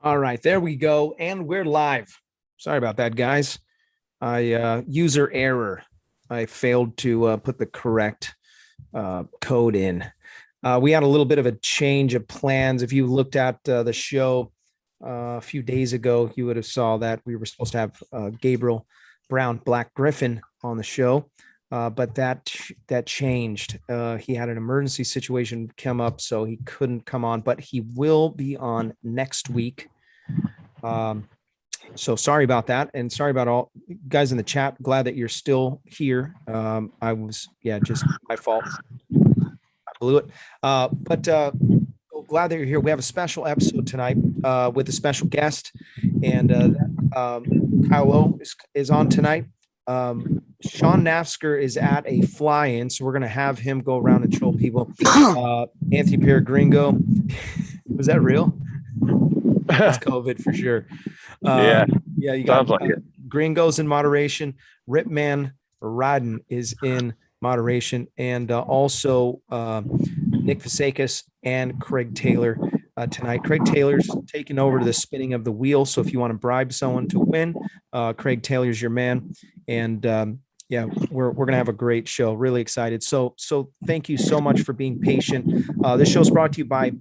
All right, there we go. And we're live. Sorry about that, guys. User error. I failed to put the correct code in. We had a little bit of a change of plans. If you looked at the show a few days ago, you would have saw that we were supposed to have Gabriel Brown, Black Griffin, on the show. But that changed. He had an emergency situation come up, so he couldn't come on. But he will be on next week. So sorry about that, and sorry about all guys in the chat. Glad that you're still here. Just my fault. I blew it. But glad that you're here. We have a special episode tonight with a special guest, and Kyle O is on tonight. Sean Nafsker is at a fly-in, so we're going to have him go around and troll people. Anthony Peregringo, was that real? That's COVID for sure. You got like Gringos in moderation. Ripman Ryden is in moderation, and also Nick Vasakis and Craig Taylor tonight. Craig Taylor's taking over to the spinning of the wheel, so if you want to bribe someone to win, Craig Taylor's your man. And we're gonna have a great show. Really excited. So thank you so much for being patient. This show is brought to you by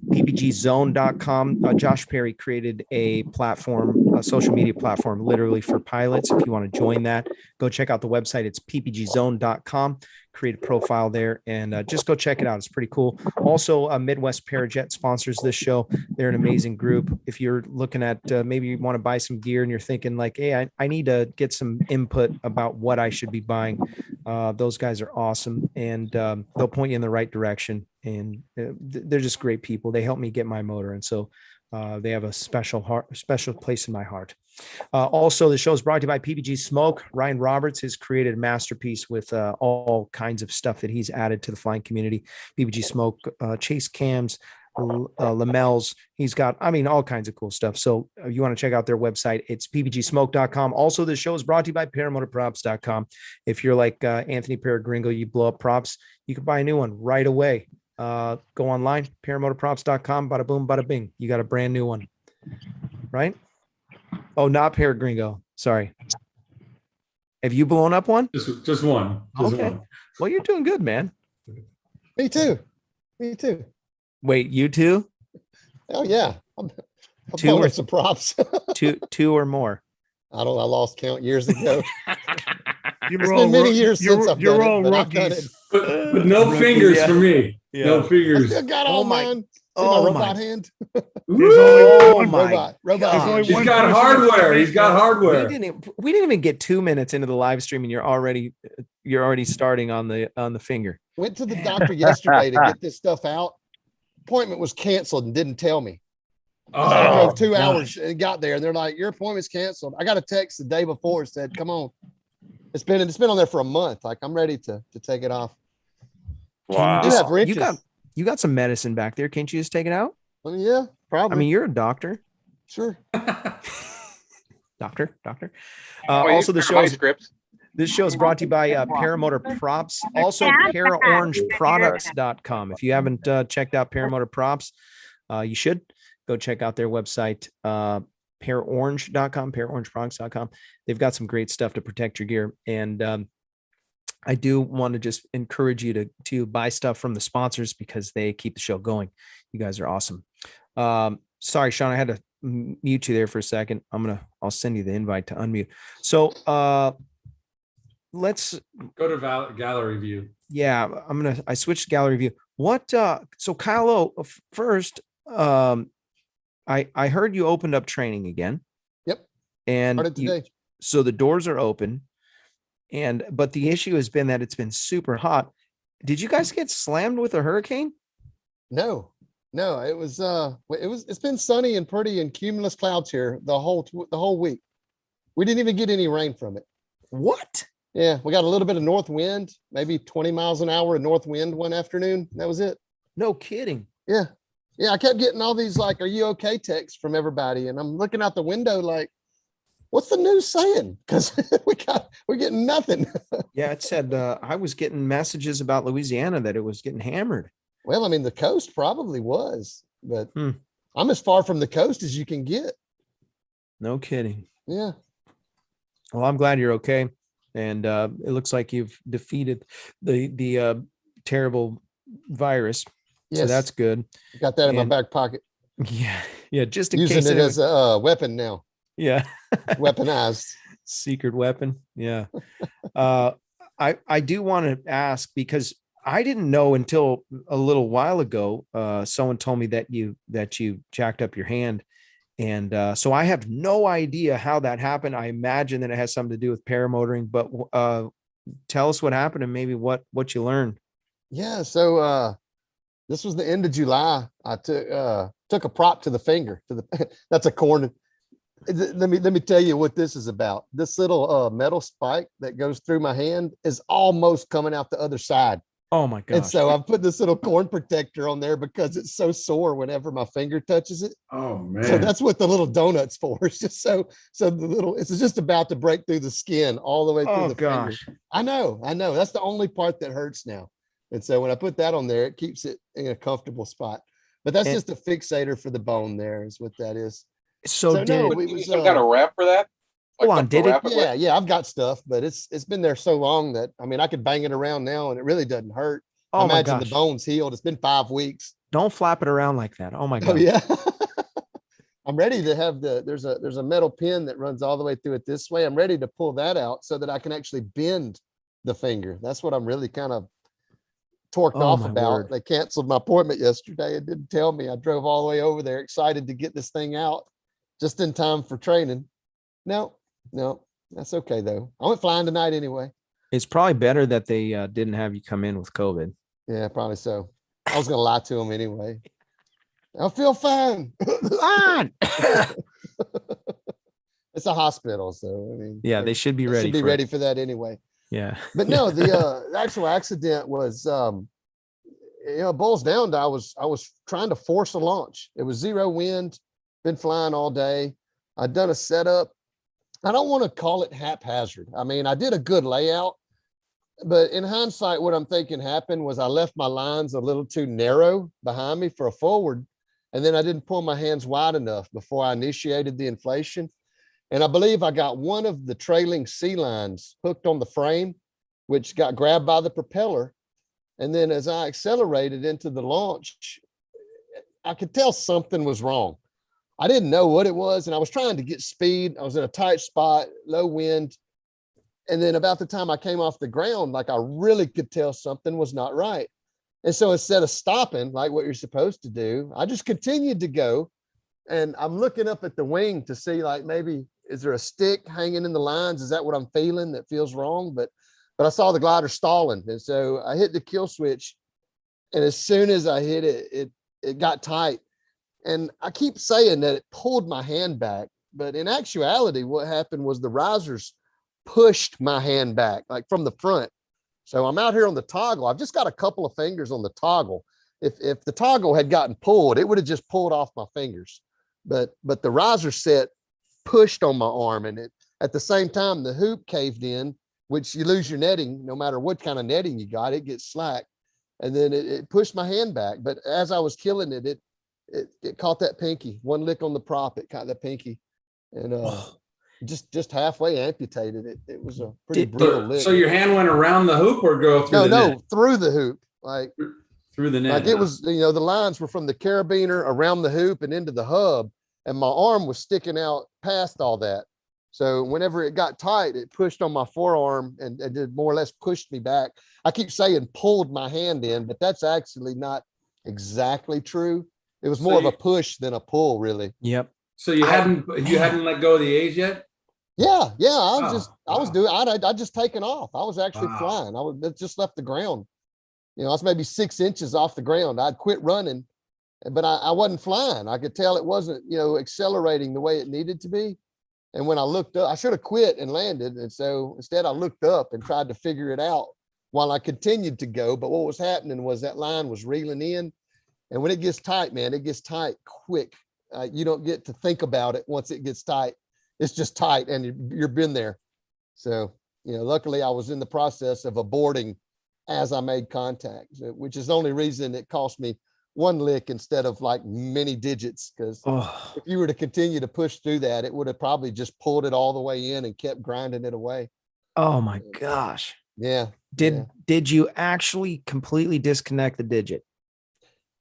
ppgzone.com. Josh Perry created a platform, a social media platform, literally for pilots. If you want to join that, go check out the website. It's ppgzone.com. Create a profile there and just go check it out. It's pretty cool. Also, Midwest Parajet sponsors this show. They're an amazing group. If you're looking at maybe you want to buy some gear and you're thinking like, hey, I need to get some input about what I should be buying, those guys are awesome, and they'll point you in the right direction. And they're just great people. They helped me get my motor, and so they have a special place in my heart. Also, the show is brought to you by PPG Smoke. Ryan Roberts has created a masterpiece with all kinds of stuff that he's added to the flying community. PPG Smoke, chase cams, lamels. He's got, all kinds of cool stuff. So if you want to check out their website, it's ppgsmoke.com. Also, the show is brought to you by paramotorprops.com. If you're like Anthony Peregringo, you blow up props, you can buy a new one right away. Go online, paramotorprops.com, bada boom, bada bing. You got a brand new one, right? Oh, not Peregringo. Sorry. Have you blown up one? Just one. Okay. One. Well, you're doing good, man. Me too. Wait, you too? Oh yeah. I'm two or some props. two or more. I don't know. I lost count years ago. It's been many years since I've done all it, rookies. But no fingers for me. Yeah. No fingers. I still got all mine. Oh, my robot hand. There's only one robot. He's got hardware. He's got hardware. We didn't even get 2 minutes into the live stream, and you're already starting on the finger. Went to the doctor yesterday to get this stuff out. Appointment was canceled and didn't tell me. I drove 2 hours and got there, and they're like, "Your appointment's canceled." I got a text the day before, said, "Come on." It's been on there for a month. Like, I'm ready to take it off. Wow. You have wrenches. You got some medicine back there. Can't you just take it out? Yeah, probably. You're a doctor. Sure. Doctor. Also, this show is brought to you by Paramotor Props. Also, paraorangeproducts.com. If you haven't checked out Paramotor Props, you should go check out their website, paraorange.com, paraorangeproducts.com. They've got some great stuff to protect your gear. And I do want to just encourage you to buy stuff from the sponsors because they keep the show going. You guys are awesome. Sorry, Sean, I had to mute you there for a second. I'll send you the invite to unmute. So let's go to gallery view. Yeah, I switched to gallery view. So Kyle O, first, I heard you opened up training again. Yep. And started today. So the doors are open. But the issue has been that it's been super hot. Did you guys get slammed with a hurricane? No, it's been sunny and pretty and cumulus clouds here the whole week. We didn't even get any rain from it. What? Yeah, we got a little bit of north wind, maybe 20 miles an hour of north wind one afternoon. That was it. No kidding. Yeah. I kept getting all these like, "Are you okay?" texts from everybody, and I'm looking out the window like, what's the news saying? Because we're getting nothing. Yeah, it said I was getting messages about Louisiana that it was getting hammered. Well, the coast probably was, but I'm as far from the coast as you can get. No kidding. Yeah. Well, I'm glad you're okay. And it looks like you've defeated the terrible virus. Yes. So that's good. Got that in my back pocket. Yeah. Yeah. Just in Using case it as a weapon now. Yeah. Weaponized. Secret weapon. Yeah. I do want to ask, because I didn't know until a little while ago. Someone told me that you jacked up your hand. And so I have no idea how that happened. I imagine that it has something to do with paramotoring, but tell us what happened and maybe what you learned. Yeah. So this was the end of July. I took a prop to the finger that's a corn. Let me tell you what this is about. This little metal spike that goes through my hand is almost coming out the other side. Oh my gosh. And so I've put this little corn protector on there because it's so sore whenever my finger touches it. Oh man. So that's what the little donut's for. It's just it's just about to break through the skin all the way through the finger. I know. That's the only part that hurts now. And so when I put that on there, it keeps it in a comfortable spot. But that's just a fixator for the bone there is what that is. So got a wrap for that? Hold on, did it? Yeah, I've got stuff, but it's been there so long that I could bang it around now and it really doesn't hurt. Oh my Imagine gosh. the bone's healed. It's been 5 weeks. Don't flap it around like that. Oh my god. Oh yeah. I'm ready to have there's a metal pin that runs all the way through it this way. I'm ready to pull that out so that I can actually bend the finger. That's what I'm really kind of torqued off about. Word. They canceled my appointment yesterday. It didn't tell me. I drove all the way over there excited to get this thing out just in time for training. No, that's okay though. I went flying tonight anyway. It's probably better that they didn't have you come in with COVID. Yeah, probably so. I was gonna lie to them anyway. I feel fine. Fine. It's a hospital, so yeah, they should be ready. Should be ready for that anyway. Yeah. But no, the actual accident was it boils down to I was trying to force a launch. It was 0 wind, been flying all day. I'd done a setup. I don't want to call it haphazard. I did a good layout, but in hindsight, what I'm thinking happened was I left my lines a little too narrow behind me for a forward. And then I didn't pull my hands wide enough before I initiated the inflation. And I believe I got one of the trailing C lines hooked on the frame, which got grabbed by the propeller. And then as I accelerated into the launch, I could tell something was wrong. I didn't know what it was. And I was trying to get speed. I was in a tight spot, low wind. And then about the time I came off the ground, I really could tell something was not right. And so instead of stopping like what you're supposed to do, I just continued to go. And I'm looking up at the wing to see maybe, is there a stick hanging in the lines? Is that what I'm feeling that feels wrong? But I saw the glider stalling. And so I hit the kill switch. And as soon as I hit it, it got tight. And I keep saying that it pulled my hand back. But in actuality, what happened was the risers pushed my hand back from the front. So I'm out here on the toggle. I've just got a couple of fingers on the toggle. If the toggle had gotten pulled, it would have just pulled off my fingers. But the riser set pushed on my arm, and at the same time the hoop caved in, which you lose your netting no matter what kind of netting you got, it gets slack. And then it pushed my hand back. But as I was killing it, it caught that pinky. One lick on the prop, it caught that pinky. And just halfway amputated it. It was a pretty brutal lick. So your hand went around the hoop or go through the net? Through the hoop. Through the net. It was, the lines were from the carabiner around the hoop and into the hub, and my arm was sticking out past all that. So whenever it got tight, it pushed on my forearm and it more or less pushed me back. I keep saying pulled my hand in, but that's actually not exactly true. It was more of a push than a pull, really. Yep. So you hadn't let go of the A's yet? Yeah. I was doing, I just taken off. I was actually flying. It just left the ground. I was maybe 6 inches off the ground. I'd quit running, but I wasn't flying. I could tell it wasn't, accelerating the way it needed to be. And when I looked up, I should have quit and landed. And so instead I looked up and tried to figure it out while I continued to go. But what was happening was that line was reeling in. And when it gets tight, man, it gets tight quick. You don't get to think about it once it gets tight. It's just tight and you've been there. So, luckily I was in the process of aborting as I made contact, which is the only reason it cost me one lick instead of like many digits. Cause Oh, if you were to continue to push through that, it would have probably just pulled it all the way in and kept grinding it away. oh my gosh. Yeah. Did you actually completely disconnect the digit?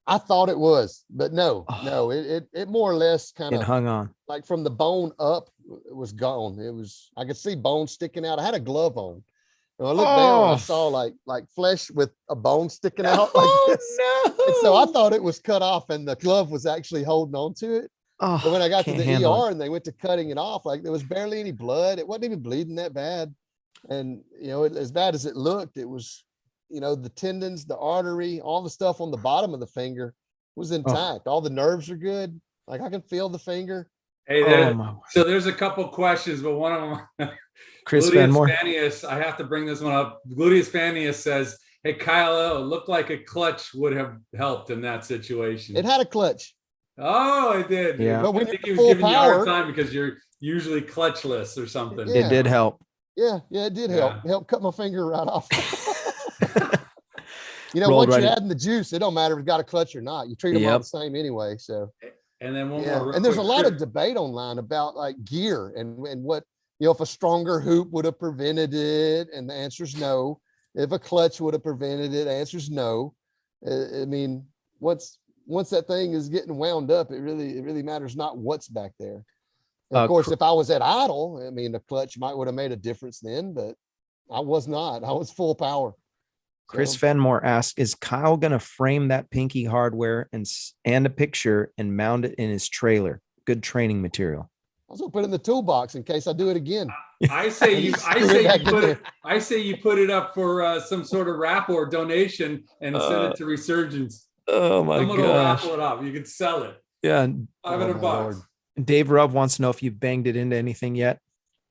I thought it was, but no, Oh, it more or less kind it of hung on. like from the bone up, it was gone. I could see bone sticking out. I had a glove on. And I looked down, I Oh, saw like flesh with a bone sticking out like oh this. And so I thought it was cut off and the glove was actually holding on to it. But when Oh, I got to can't the handle it. ER and they went to cutting it off, like there was barely any blood. It wasn't even bleeding that bad. And, as bad as it looked, it was, the tendons, the artery, all the stuff on the bottom of the finger was intact. All the nerves are good. Like I can feel the finger. Hey, Oh my, so there's a couple questions, but one of them, Chris Gluteus Fenmore. Fannius, I have to bring this one up. Gluteus Fannius says, hey, Kyle, it looked like a clutch would have helped in that situation. It had a clutch. Oh, it did. Yeah. But I when think you're he was full giving you a hard power, time because you're usually clutchless or something. Yeah. It did help. yeah, it did help. Yeah. Help cut my finger right off. Rolled Once right you're in. adding the juice, it don't matter if it's got a clutch or not. You treat them all Yep. the same anyway. So And then one yeah, more. and there's a quick, lot of Chris- debate online about like gear and what, if a stronger hoop would have prevented it, and the answer is no. If a clutch would have prevented it, the answer is no. I mean, once that thing is getting wound up, it really matters not what's back there. And of course, if I was at idle, I mean, the clutch would have made a difference then, but I was not. I was full power. Chris So, Fenmore asked, is Kyle going to frame that pinky hardware and a picture and mount it in his trailer? Good training material. I was gonna put it in the toolbox in case I do it again. I say you put it up for some sort of wrap or donation and send it to Resurgence. Oh my Someone will gosh. raffle it up. You could sell it. Yeah. $500 bucks. Dave Rubb wants to know if you've banged it into anything yet.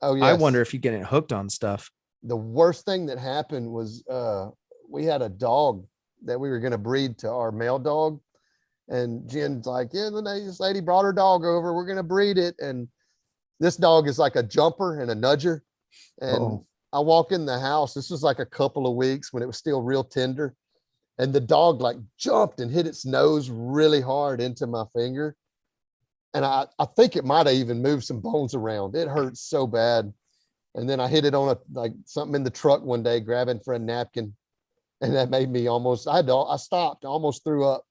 Oh yeah. I wonder if you get it hooked on stuff. The worst thing that happened was we had a dog that we were going to breed to our male dog, and Jen's like, yeah, this lady brought her dog over, we're going to breed it. And this dog is like a jumper and a nudger. And I walk in the house, this was like a couple of weeks when it was still real tender, and the dog like jumped and hit its nose really hard into my finger. And I think it might have even moved some bones around. It hurt so bad. And then I hit it on something in the truck one day, grabbing for a napkin. And that made me I stopped, almost threw up.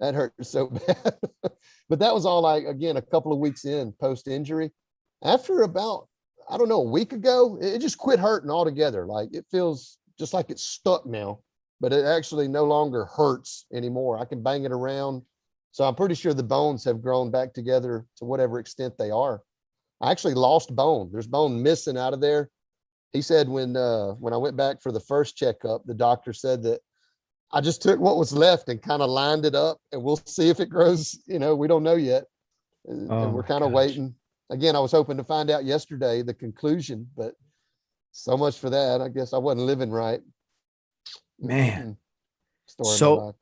That hurt so bad. But that was all again, a couple of weeks in post injury. After about, I don't know, a week ago, it just quit hurting altogether. Like it feels just like it's stuck now, but it actually no longer hurts anymore. I can bang it around. So I'm pretty sure the bones have grown back together to whatever extent they are. I actually lost bone. There's bone missing out of there. He said when I went back for the first checkup, the doctor said that I just took what was left and kind of lined it up, and we'll see if it grows. We don't know yet. And we're kind of waiting. Again, I was hoping to find out yesterday the conclusion, but so much for that. I guess I wasn't living right. Man. Story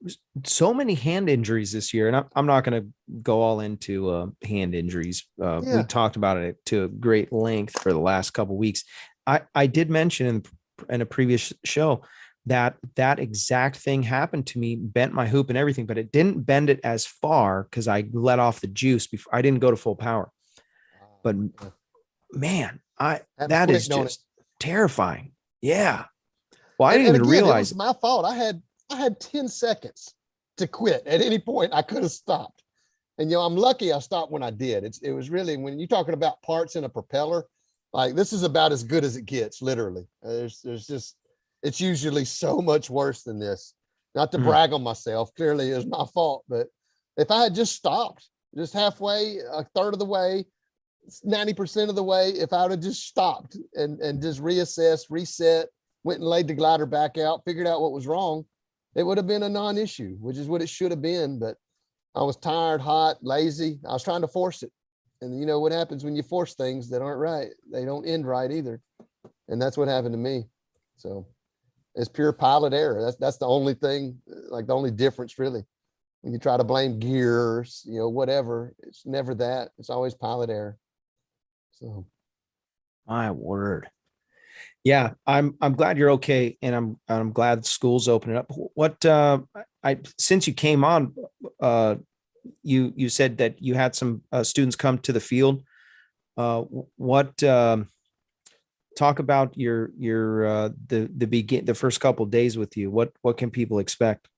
So many hand injuries this year, and I'm not going to go all into hand injuries. We talked about it to great length for the last couple of weeks. I did mention in a previous show that exact thing happened to me, bent my hoop and everything, but it didn't bend it as far because I let off the juice before. I didn't go to full power. But man, that is just terrifying. Yeah. Well, I didn't even realize it was my fault. I had 10 seconds to quit. At any point I could have stopped. And I'm lucky I stopped when I did. It was really, when you're talking about parts in a propeller, like this is about as good as it gets, literally. There's just, it's usually so much worse than this. Not to brag on myself, clearly it was my fault, but if I had just stopped just halfway, a third of the way, 90% of the way, if I would have just stopped and just reassessed, reset, went and laid the glider back out, figured out what was wrong, it would have been a non-issue, which is what it should have been. But I was tired, hot, lazy. I was trying to force it. And you know what happens when you force things that aren't right? They don't end right either. And that's what happened to me. So it's pure pilot error. That's the only thing, like the only difference really. When you try to blame gears, whatever, it's never that. It's always pilot error. So. my word. Yeah, I'm glad you're okay, and I'm glad school's opening up. What I since you came on, uh, you said that you had some students come to the field. What talk about your the first couple of days with you? What can people expect?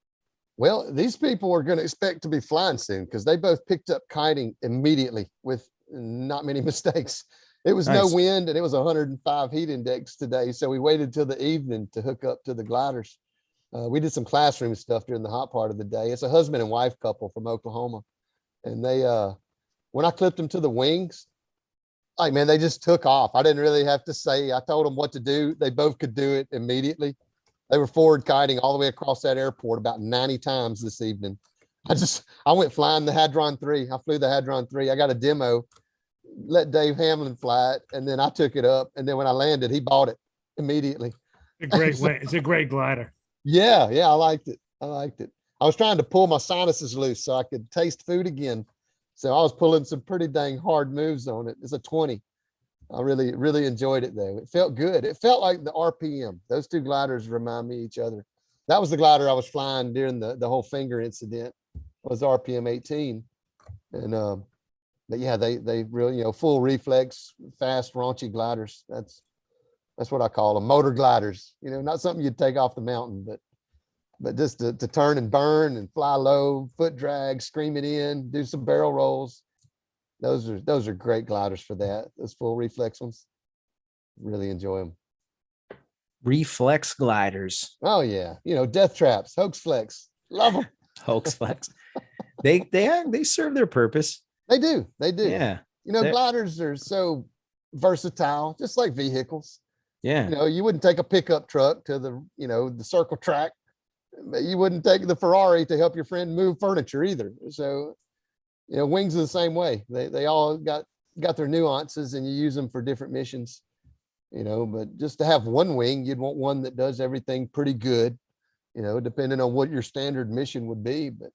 Well, these people are going to expect to be flying soon because they both picked up kiting immediately with not many mistakes. It was no Nice. wind and it was 105 heat index today. So we waited till the evening to hook up to the gliders. We did some classroom stuff during the hot part of the day. It's a husband and wife couple from Oklahoma. And they, when I clipped them to the wings, like, man, they just took off. I didn't really have to say, I told them what to do. They both could do it immediately. They were forward kiting all the way across that airport about 90 times this evening. I went flying the Hadron 3. I flew the Hadron 3. I got a demo, let Dave Hamlin fly it, and then I took it up. And then when I landed, he bought it immediately. It's a great glider. Yeah, I liked it. I was trying to pull my sinuses loose so I could taste food again. So I was pulling some pretty dang hard moves on it. It's a 20. I really, really enjoyed it though. It felt good. It felt like the RPM. Those two gliders remind me of each other. That was the glider I was flying during the whole finger incident. Was RPM 18. And but yeah, they really, full reflex, fast, raunchy gliders. That's what I call them, motor gliders. Not something you'd take off the mountain, but just to turn and burn and fly low, foot drag, scream it in, do some barrel rolls. Those are great gliders for that. Those full reflex ones. Really enjoy them. Reflex gliders. Oh yeah. Death traps, hoax flex. Love them. Hoax flex. They serve their purpose. They do. Yeah. Gliders are so versatile, just like vehicles. Yeah. You wouldn't take a pickup truck to the circle track. But you wouldn't take the Ferrari to help your friend move furniture either. So, wings are the same way. They all got their nuances, and you use them for different missions. But just to have one wing, you'd want one that does everything pretty good. Depending on what your standard mission would be. But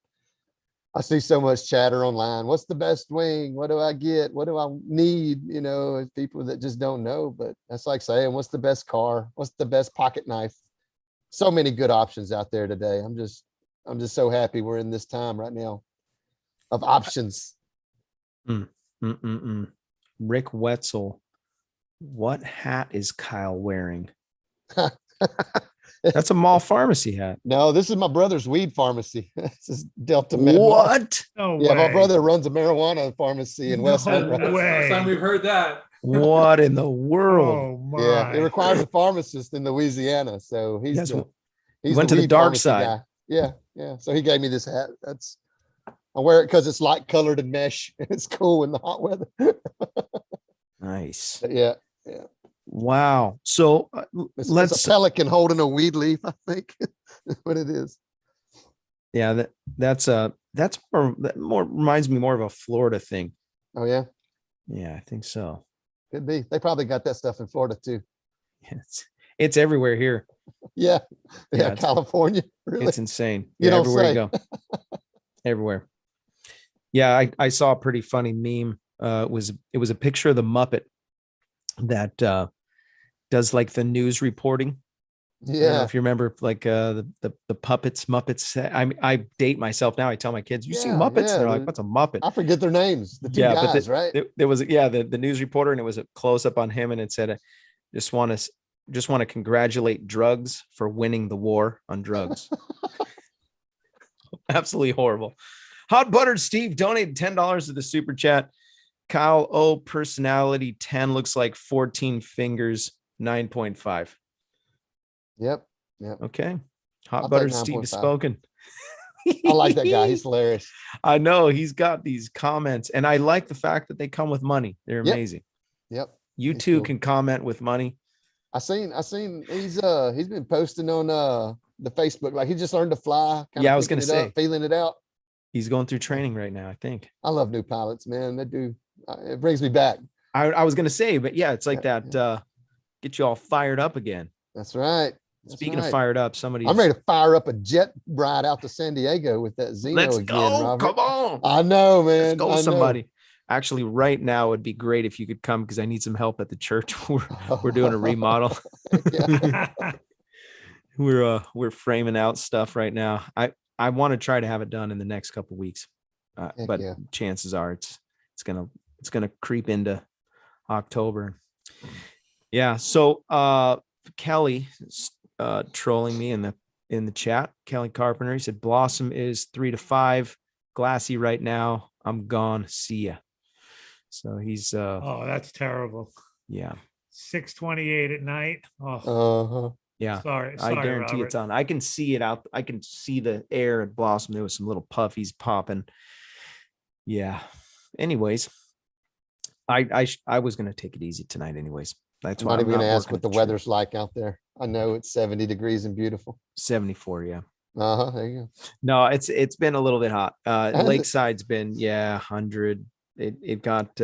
I see so much chatter online. What's the best wing? What do I get? What do I need? People that just don't know. But that's like saying, what's the best car? What's the best pocket knife? So many good options out there today. I'm just so happy we're in this time right now of options. Rick Wetzel, what hat is Kyle wearing? That's a mall pharmacy hat. No, this is my brother's weed pharmacy. This is Delta Med. What? No Yeah, way. my brother runs a marijuana pharmacy in Westwood. No Right? way. First time we've heard that. What in the world? Oh my. Yeah, it requires a pharmacist in Louisiana. So he's Yes, he's went to the weed dark pharmacy side. guy. Yeah. So he gave me this hat. I wear it because it's light colored and mesh. It's cool in the hot weather. Nice. But yeah. Wow. So It's let's. a pelican holding a weed leaf, I think. What it is. Yeah, that's more reminds me more of a Florida thing. Oh yeah, Yeah, I think so. could be. They probably got that stuff in Florida too. It's everywhere here. Yeah. Yeah, it's- California. Really? It's insane. You don't everywhere say. you go. Everywhere. Yeah, I saw a pretty funny meme. It was a picture of the Muppet that does like the news reporting. I don't know Yeah. if you remember, like the Muppets. I date myself now. I tell my kids, "You see Yeah, Muppets?" yeah, And they're like, the- "What's a Muppet?" I forget their names. The two Yeah, but guys, right? There was the news reporter, and it was a close up on him, and it said, just want to congratulate drugs for winning the war on drugs." Absolutely horrible. Hot Buttered Steve donated $10 to the super chat. Kyle O personality 10 looks like 14 fingers 9.5. Yep. Okay. Hot I'll Buttered take Steve has 9.5. spoken. I like that guy. He's hilarious. I know he's got these comments, and I like the fact that they come with money. They're Yep. amazing. Yep. You He's too cool. can comment with money. I seen he's been posting on the Facebook, like he just learned to fly. Yeah, I was picking gonna it up, say. feeling it out. He's going through training right now, I think. I love new pilots, man. They do. It brings me back. I was gonna say, but yeah, it's like Yeah, that. Get you all fired up again. That's right. That's Speaking of right. fired up, somebody. I'm ready to fire up a jet ride out to San Diego with that Zeno Let's again, go. Robert. Come on. I know, man. Let's go, I know. somebody. Actually, right now it'd be great if you could come because I need some help at the church. We're doing a remodel. We're framing out stuff right now. I want to try to have it done in the next couple of weeks, but chances are it's gonna creep into October. Yeah. So Kelly trolling me in the chat. Kelly Carpenter, he said Blossom is 3 to 5, glassy right now. I'm gone. See ya. So he's oh, that's terrible. Yeah. 6:28 at night. Oh, yeah. sorry, I guarantee Robert. it's on. I can see it out. I can see the air at Blossom. There was some little puffies popping. Yeah. Anyways, I was gonna take it easy tonight. Anyways, that's why I'm not even gonna ask working what the at church. weather's like out there. I know it's 70 degrees and beautiful. 74. Yeah. There you go. No, it's been a little bit hot. Lakeside's been 100. It got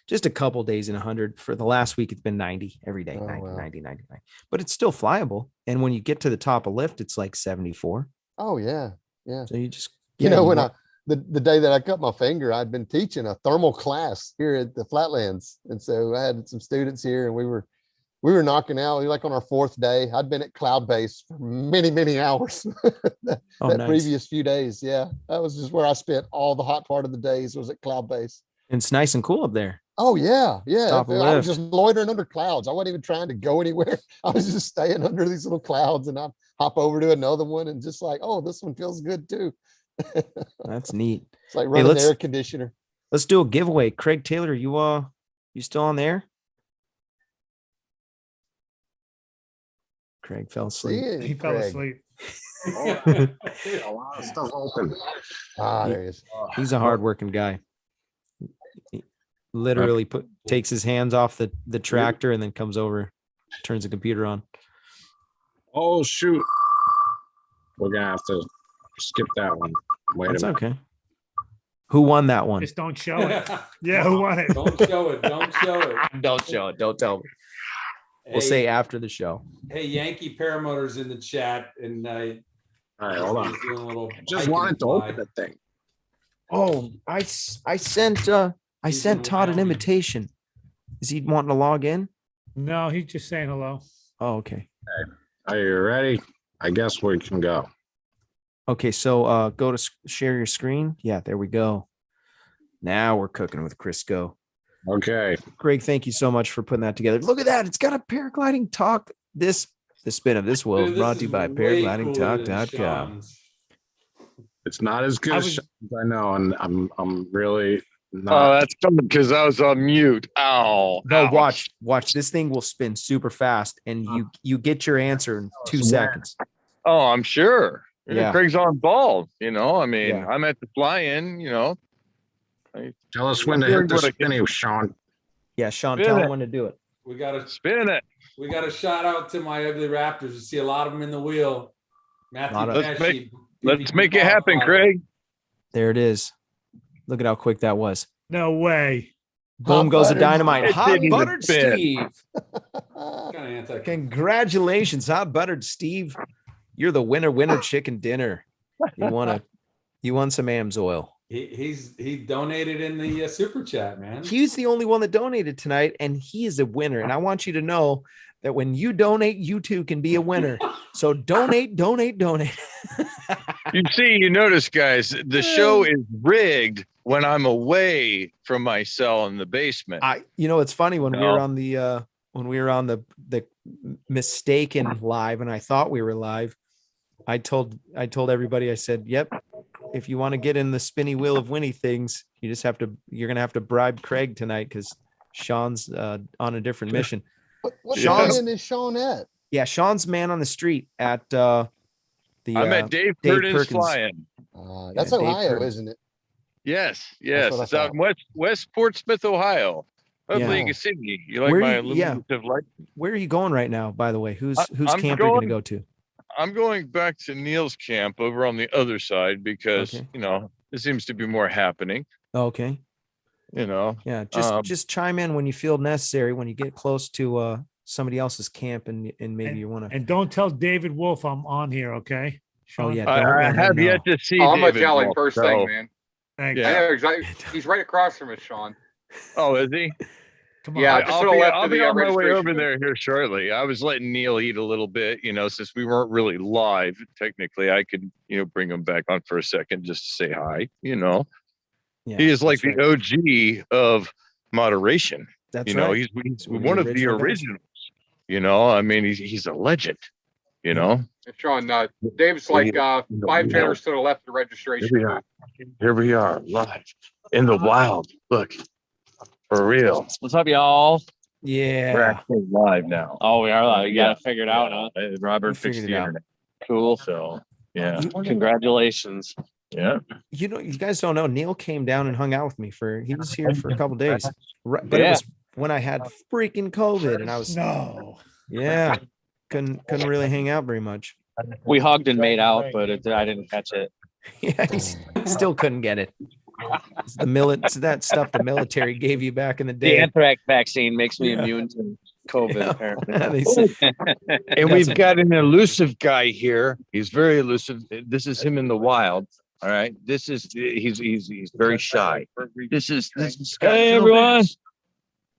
just a couple days in 100. For the last week, it's been 90 every day. 90, wow. 90, 99. But it's still flyable. And when you get to the top of lift, it's like 74. Oh yeah. Yeah. So you just when the day that I cut my finger, I'd been teaching a thermal class here at the Flatlands. And so I had some students here and we were knocking out like on our 4th day. I'd been at cloud base for many, many hours that nice. Previous few days. Yeah. That was just where I spent all the hot part of the days was at cloud base. And it's nice and cool up there. Oh yeah. Yeah. Top of I was lift. just loitering under clouds. I wasn't even trying to go anywhere. I was just staying under these little clouds and I'd hop over to another one and just like, oh, this one feels good too. That's neat. It's like running the air conditioner. Let's do a giveaway. Craig Taylor, you still on there? Craig fell asleep. He fell asleep. A lot of stuff open. There he is. He's a hardworking guy. He literally takes his hands off the tractor and then comes over, turns the computer on. Oh shoot. We're gonna have to skip that one. Wait That's a minute. okay. Who won that one? Just don't show it. Yeah, who won it? Don't show it. Don't show it. Don't show it. Don't tell me. We'll say after the show. Hey, Yankee Paramotors in the chat, and All right, hold on. he's doing a little Just hiking wanted to fly. open the thing. Oh, I sent Todd an invitation. Is he wanting to log in? No, he's just saying hello. Oh, okay. Are you ready? I guess we can go. Okay, so go to share your screen. Yeah, there we go. Now we're cooking with Crisco. Okay. Greg, thank you so much for putting that together. Look at that. It's got a paragliding talk. The spin of this world Dude, brought this to you is by way paraglidingtalk.com. cooler than Sean's. It's not as good as I know, and I'm really Oh, not. that's coming because I was on mute. Oh, No, ouch. watch. This thing will spin super fast and you get your answer in 2 seconds. Oh, I'm sure. Yeah. Craig's on ball. I mean, Yeah. I'm at the fly-in. Tell us when to hit the spinny, Sean. Yeah, Sean, Spin tell it. him when to do it. We got to Spin it. shout out to my ugly Raptors. You see a lot of them in the wheel. Matthew Pesci, Let's make it happen, Craig. There it is. Look at how quick that was. No way. Boom goes the dynamite. It Hot didn't even buttered spin. Steve. Kind of anti. Congratulations, hot buttered Steve. You're the winner chicken dinner. You won some AMSOIL. He donated in the super chat, man. He's the only one that donated tonight, and he is a winner. And I want you to know that when you donate, you too can be a winner. So donate. You notice, guys, the show is rigged when I'm away from my cell in the basement. It's funny when we were on the mistaken live, and I thought we were live. I told everybody, I said, "Yep, if you want to get in the spinny wheel of Winnie things, you're gonna have to bribe Craig tonight because Sean's on a different mission." What Sean's- man is Sean at? Yeah, Sean's man on the street at I'm at Dave Purdon's fly-in. That's Dave Ohio, Purdon. isn't it? Yes. what I It's out in thought. West Portsmouth, Ohio. Of Yeah. League of City. You like Where my you- yeah. illuminative light? Where are you going right now, by the way? Who's I'm camp you're gonna go to? I'm going back to Neil's camp over on the other side because, Okay. there seems to be more happening, Okay. Yeah, just chime in when you feel necessary, when you get close to somebody else's camp and maybe you want to. And don't tell David Wolf I'm on here, okay? Oh, Sean? yeah. I Don't let him have know. yet to see Oh, I'm a David jolly Wolf, first so thing, man. Thanks. Yeah. I know exactly. He's right across from us, Sean. Oh, is he? Come Yeah, on. just to the left I'll of be the on my way registration over booth. there here shortly. I was letting Neil eat a little bit, since we weren't really live. Technically, I could, bring him back on for a second just to say hi. Yeah, he is like that's the right. OG of moderation. That's right. He's one one of of the the original guys. originals. I mean, he's a legend. And Sean, Dave's like 5 chambers to the left of the registration booth. Here we are, live in the wild. Look, for real. What's up, y'all? We're Yeah. actually live now. Oh, we are live. You got it figured out, huh? Robert We fixed figured the it out. internet. Cool. So yeah, Congratulations. yeah. You guys don't know, Neil came down and hung out with me he was here for a couple days, right? But it was when I had freaking COVID and I was, No. yeah, couldn't really hang out very much. We hugged and made out, but I didn't catch it. Yeah, he still couldn't get it. It's it's that stuff the military gave you back in the The day. anthrax vaccine makes me Yeah. immune to COVID, Yeah. apparently. They said- And we've got an elusive guy here. He's very elusive. This is him in the wild. All right. He's very shy. This is Scott Hey, Joe everyone. Vance.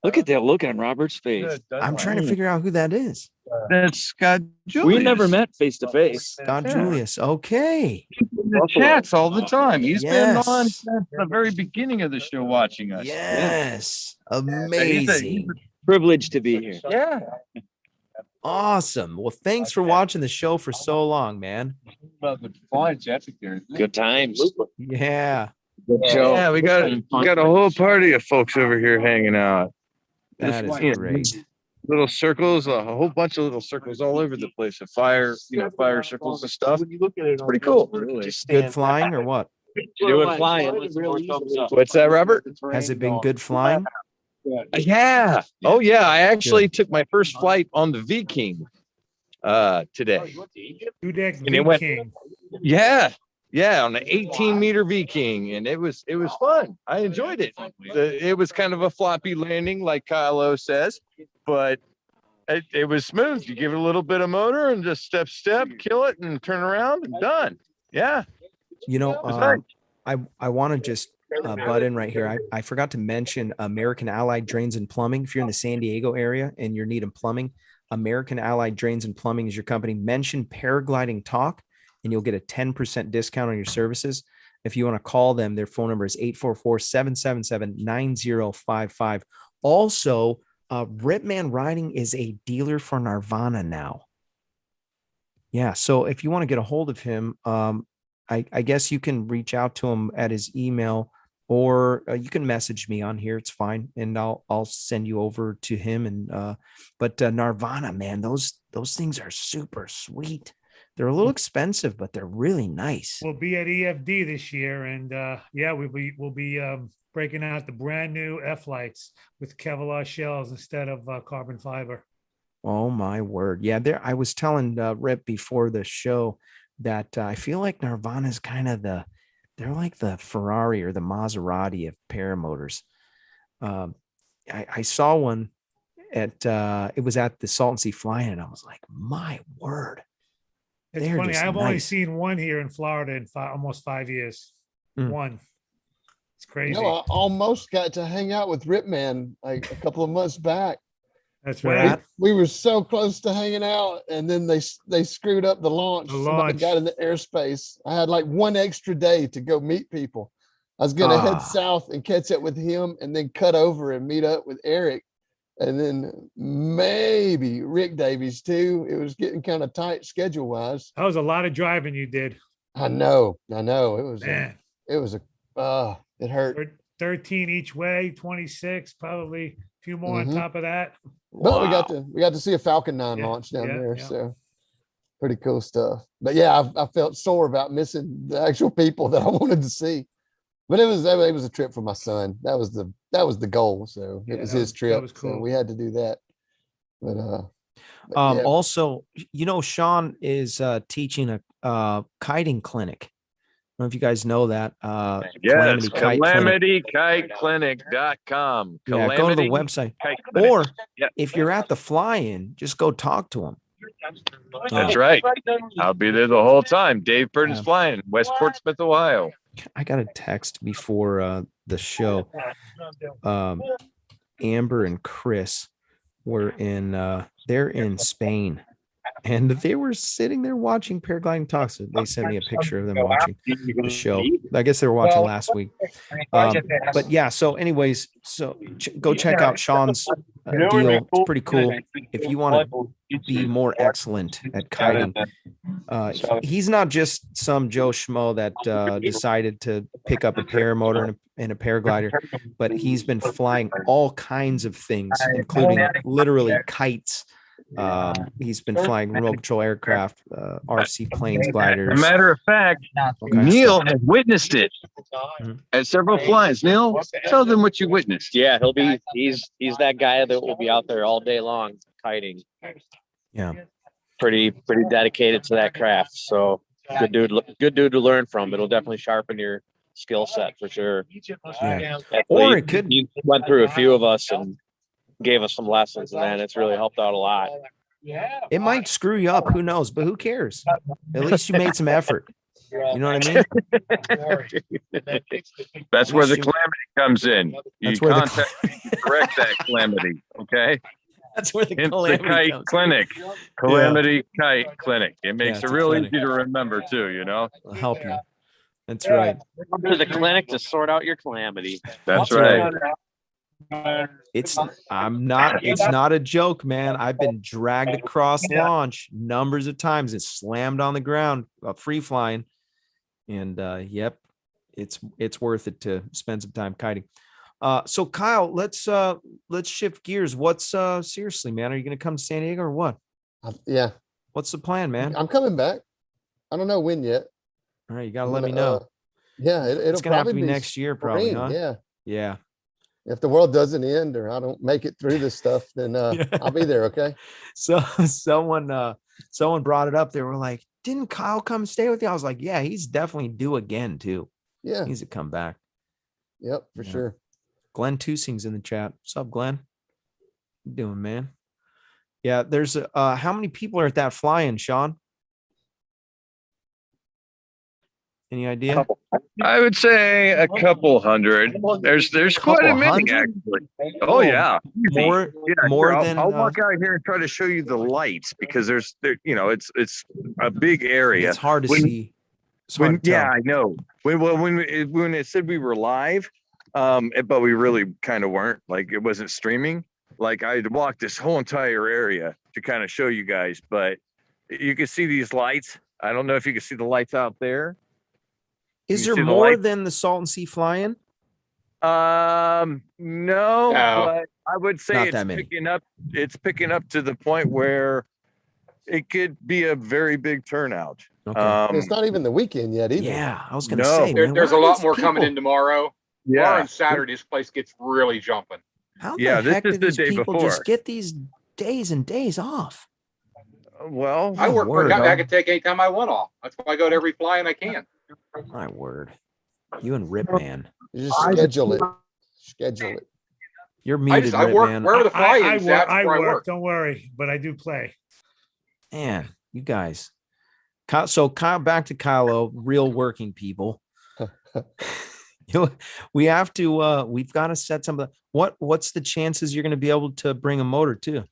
Look at that look on Robert's face. I'm trying to figure out who that is. That's Scott Julius. We never met face to face. Scott Yeah. Julius. Okay. In the chats all the time. He's been on Yes. since the very beginning of the show watching us. Yes. He's Amazing. Privileged to be here. Yeah. Awesome. Well, thanks for watching the show for so long, man. Good times. Yeah. Good show. Yeah, we got a whole party of folks over here hanging out. That is Yeah, great. little circles, a whole bunch of little circles all over the place of fire circles and stuff. It's pretty cool. Good flying or what? Do it flying. What's that, Robert? Has it been good flying? Yeah. Oh yeah. I actually took my first flight on the Viking today. Dudek And it went- King. Yeah. Yeah, on an 18-meter Viking, and it was fun. I enjoyed it. It was kind of a floppy landing, like Kylo says, but it was smooth. You give it a little bit of motor and just step, kill it, and turn around and done. Yeah. Nice. I want to just butt in right here. I forgot to mention American Allied Drains and Plumbing. If you're in the San Diego area and you're needing plumbing, American Allied Drains and Plumbing is your company. Mention Paragliding Talk and you'll get a 10% discount on your services. If you want to call them, their phone number is 844-777-9055. Also, Ripman Riding is a dealer for Nirvana now. Yeah. So if you want to get a hold of him, I guess you can reach out to him at his email, or you can message me on here. It's fine. And I'll send you over to him. And, but Nirvana, man, those things are super sweet. They're a little expensive, but they're really nice. We'll be at EFD this year, and we'll be breaking out the brand new F-lights with Kevlar shells instead of carbon fiber. Oh my word! Yeah, I was telling Rip before the show that I feel like Nirvana is kind of they're like the Ferrari or the Maserati of paramotors. I saw one it was at the Salton Sea Fly-In, and I was like, my word. It's They're funny. just I've only nice. seen one here in Florida in almost 5 years. Mm. One. It's crazy. I almost got to hang out with Ripman like a couple of months back. That's Where right. at? We were so close to hanging out, and then they screwed up the launch. The Somebody launch. got in the airspace. I had like one extra day to go meet people. I was gonna head south and catch up with him, and then cut over and meet up with Eric, and then maybe Rick Davies too. It was getting kind of tight schedule wise. That was a lot of driving you did. I know. It was. Man, It hurt. 13 each way, 26, probably a few more on Mhm. top of that. But we got to see a Falcon 9 Yeah, launch down yeah, there. yeah. So pretty cool stuff. But yeah, I felt sore about missing the actual people that I wanted to see. But it was a trip for my son. That was the goal. So Yeah, it was that his was- that trip. was So cool. we had to do that. But yeah. Also, Sean is teaching a kiting clinic. I don't know if you guys know that. Yes, Kite Clinic. CalamityKiteClinic.com. Yeah, go to the website. Or Yeah. if you're at the fly-in, just go talk to him. That's right. I'll be there the whole time. Dave Burton's Yeah. flying, West Portsmouth, Ohio. I got a text before the show. Amber and Chris were in they're in Spain, and they were sitting there watching paragliding talks. They sent me a picture of them watching the show. I guess they were watching last week. But yeah, so anyways, so go check out Sean's deal. It's pretty cool. If you want to be more excellent at kiting, he's not just some Joe Schmo that decided to pick up a paramotor and a paraglider, but he's been flying all kinds of things, including literally kites. He's been flying remote control aircraft, RC planes, As gliders. a matter of fact, all kinds of Neil stuff. has witnessed it Mhm. at several flies. Neil, tell them what you witnessed. Yeah, he's that guy that will be out there all day long kiting. Yeah. Pretty dedicated to that craft. So good dude to learn from. It'll definitely sharpen your skill set for sure. Yeah. Actually, Or it could- he went through a few of us and gave us some lessons, and man, it's really helped out a lot. It might screw you up. Who knows? But who cares? At least you made some effort. You know what I mean? That's where the you- calamity comes in. You That's where the contact correct that calamity. Okay. That's where the It's the calamity kite comes. clinic. Calamity kite clinic. It makes it's it a real clinic. easy to remember too, you know? It'll help you. That's right. Come to the clinic to sort out your calamity. That's That's right. It's not a joke, man. I've been dragged across launch numbers of times and slammed on the ground, free flying. And yep, it's worth it to spend some time kiting. So Kyle, let's shift gears. What's seriously, man? Are you gonna come to San Diego or what? Yeah, What's the plan, man? I'm coming back. I don't know when yet. All right, you gotta I'm let me gonna, know. Yeah, it'll It's gonna have to probably be next year, probably, spring, huh? Yeah. Yeah. If the world doesn't end or I don't make it through this stuff, then I'll be there. Okay. So someone brought it up. They were like, "Didn't Kyle come stay with you?" I was like, "Yeah, he's definitely due again too. Yeah. He needs to come back." Yep, for Yeah. sure. Glenn Tusing's in the chat. What's up, Glenn? You doing, man? Yeah, there's how many people are at that fly-in, Sean? Any idea? I would say a couple hundred. There's quite a Couple many hundred? actually. Oh yeah. More Yeah, more sure. than I'll walk out here and try to show you the lights because it's a big area. it's hard to When- see. It's hard to Yeah, tell. I know. When it said we were live, but we really kind of weren't. Like it wasn't streaming. Like I had walked this whole entire area to kind of show you guys, but you can see these lights. I don't know if you can see the lights out there. Is you there see the more light? than the Salton Sea fly-in? No, No. but I would say Not it's that many. picking up. It's picking up to the point where it could be a very big turnout. Okay. It's not even the weekend yet either. Yeah, I was gonna no. say, man, There's a where are lot these more coming people? in tomorrow. Tomorrow Yeah, and Saturday, this place gets really jumping. How Yeah, the this heck is do the these day people before. just get these days and days off? well, I work for word, a company. I huh? can take any time I want off. That's why I go to every fly and I can. My word. You and Rip Man. You just schedule it. Schedule it. You're I muted, just I Rip work Man. wherever the fly I is. work, That's I where I work, work. don't worry, but I do play. Man, you guys. So Kyle, back to Kylo, real working people. We have to we've got to set some of the what's the chances you're going to be able to bring a motor too?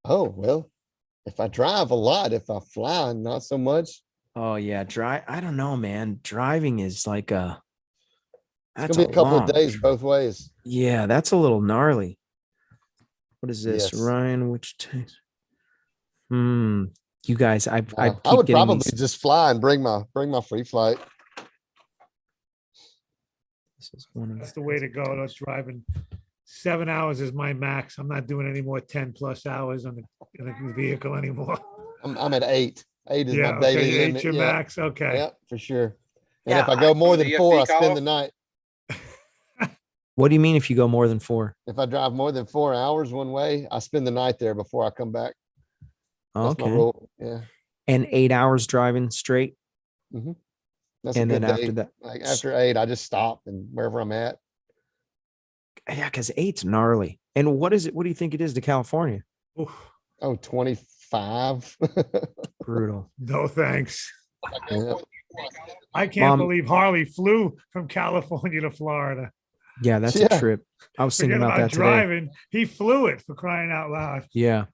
Oh, well, if I drive a lot, if I fly, not so much. Oh yeah, I don't know, man. Driving is like It's that's gonna be a couple long of days trip. both ways. Yeah, that's a little gnarly. What is this, Yes. Ryan? Which takes? You guys, I I keep would getting probably these. just fly and bring my free flight. This is one of That's the way to go. That's driving. 7 hours is my max. I'm not doing any more 10+ hours on the vehicle anymore. I'm at 8. 8 is Yeah, my daily okay, limit. eight's your Yeah, max. Okay. yeah, for sure. And Yeah, if I go more than the 4, I FD spend column? the night. What do you mean if you go more than 4? If I drive more than 4 hours one way, I spend the night there before I come back. That's my Okay. rule. Yeah. And 8 hours driving straight. That's And a then good day. after that, Like after 8, I just stop and wherever I'm at. yeah, because 8's gnarly. And what is it? What do you think it is to California? Oof, Oh, 25. Brutal. no thanks. Yeah. I can't Mom- believe Harley flew from California to Florida. Yeah, that's Yeah. a trip. I was thinking Forget about about that today. driving. He flew it, for crying out loud. Yeah.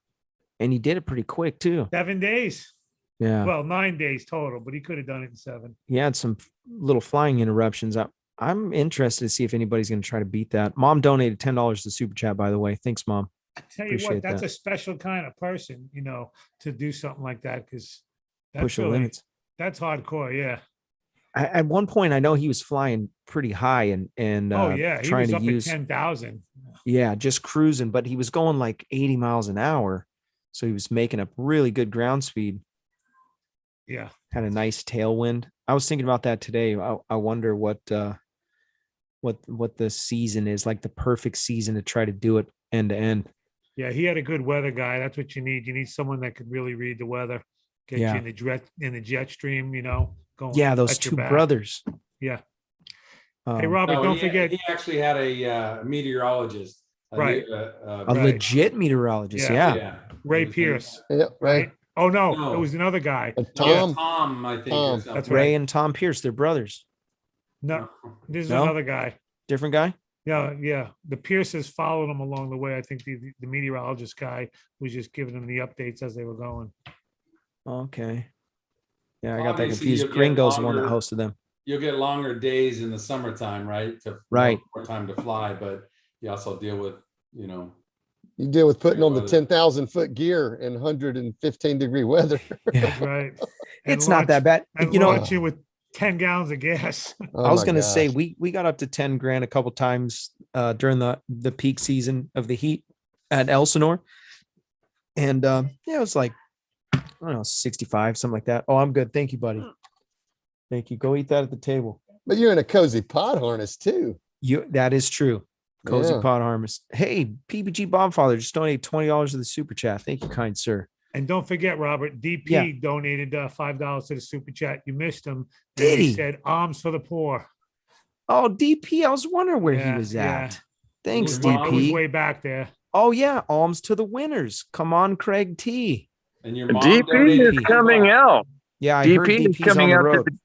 And he did it pretty quick too. 7 days. Yeah. Well, 9 days total, but he could have done it in 7. He had some little flying interruptions. I'm interested to see if anybody's going to try to beat that. Mom donated $10 to Super Chat, by the way. Thanks, Mom. I tell you Appreciate what, that's that. a special kind of person, to do something like that, because that's Push the really, limits. that's hardcore. Yeah. At one point, I know he was flying pretty high and Oh yeah, he trying was to up use at 10,000. yeah, just cruising, but he was going like 80 miles an hour, so he was making up really good ground speed. Yeah. Had a nice tailwind. I was thinking about that today. I wonder what the season is, like the perfect season to try to do it end to end. Yeah, he had a good weather guy. That's what you need. You need someone that could really read the weather, get Yeah. you in the jet stream, going. Yeah, those at your two back. brothers. Yeah. Hey, Um, Robert, No, don't he, forget. he actually had a meteorologist. Right. a Right. legit meteorologist. Yeah. Ray Pierce, Yeah, right? Oh no, No. it was another guy. Tom. Tom, I think. Tom. or something. That's Ray right. and Tom Pierce, they're brothers. No, this is No? another guy. Different guy? Yeah, yeah. The Pierces followed him along the way. I think the meteorologist guy was just giving them the updates as they were going. Okay. Yeah, I got that Obviously, confused. you'll get Gringo's the one that longer- hosted them. You'll get longer days in the summertime, right? Right. More time to fly, but you also deal with, You deal with putting on the Weather. 10,000-foot gear in 115-degree weather. That's right. And It's not that bad. And You know, launch you with 10 gallons of gas. Oh I was my going to say gosh. we got up to 10 grand a couple times during the peak season of the heat at Elsinore. And yeah, it was like, I don't know, 65, something like that. Oh, I'm good. Thank you, buddy. Thank you. Go eat that at the table. But you're in a cozy pod harness too. That is true. Cozy Yeah. Pod Harness. Hey, PPG Bobfather just donated $20 to the super chat. Thank you, kind sir. And don't forget, Robert, DP Yeah. donated $5 to the super chat. You missed him. Did And he? said arms for the poor. Oh, DP, I was wondering where Yeah, he was yeah. at. Thanks, His I mom was DP. way back there. Oh yeah, alms to the winners. Come on, Craig T. and your mom DP donated is DP. coming out. Yeah, I heard DP is DP's coming on the out. To road. the,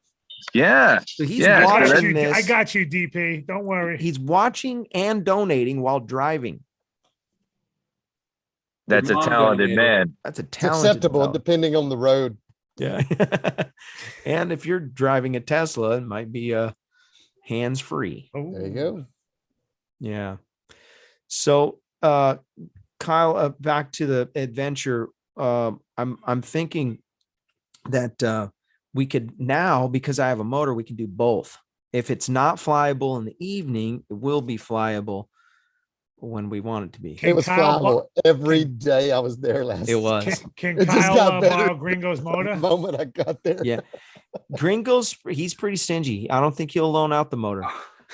yeah. So he's Yeah, I got, watching you, this. I got you, DP. Don't worry. He's watching and donating while driving. That's a Your mom talented donated. man. That's a It's talented acceptable fella. depending on the road. Yeah. And if you're driving a Tesla, it might be hands free. Oh, There you go. Yeah. So Kyle, back to the adventure. I'm thinking that we could now, because I have a motor, we can do both. If it's not flyable in the evening, it will be flyable when we want it to be. Can It was Kyle flyable every day I was there last. It was. Can It just Kyle got better borrow Gringo's the motor? moment I got there. Yeah. Gringo's, he's pretty stingy. I don't think he'll loan out the motor.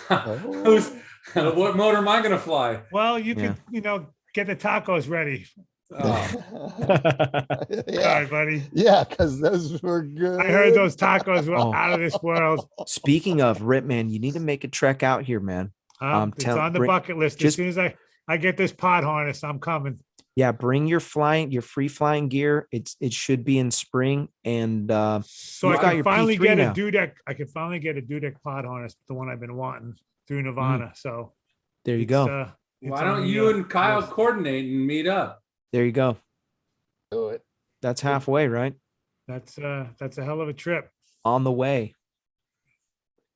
Who's, what motor am I going to fly? Well, you Yeah. could, get the tacos ready. Oh, All yeah, right, buddy. yeah, because those were good. I heard those tacos were Oh. out of this world. Speaking of Rip, man, you need to make a trek out here, man. It's on the bucket list. As just- soon as I get this pod harness, I'm coming. Yeah, bring your free flying gear. It should be in spring, and So You've I got can your finally P3 get now. a dudek. I can finally get a dudek pod harness, the one I've been wanting through Nirvana. So there you it's, go. it's why on don't the, you and Kyle list. coordinate and meet up? There you go. Do it. That's halfway, right? That's a hell of a trip. On the way.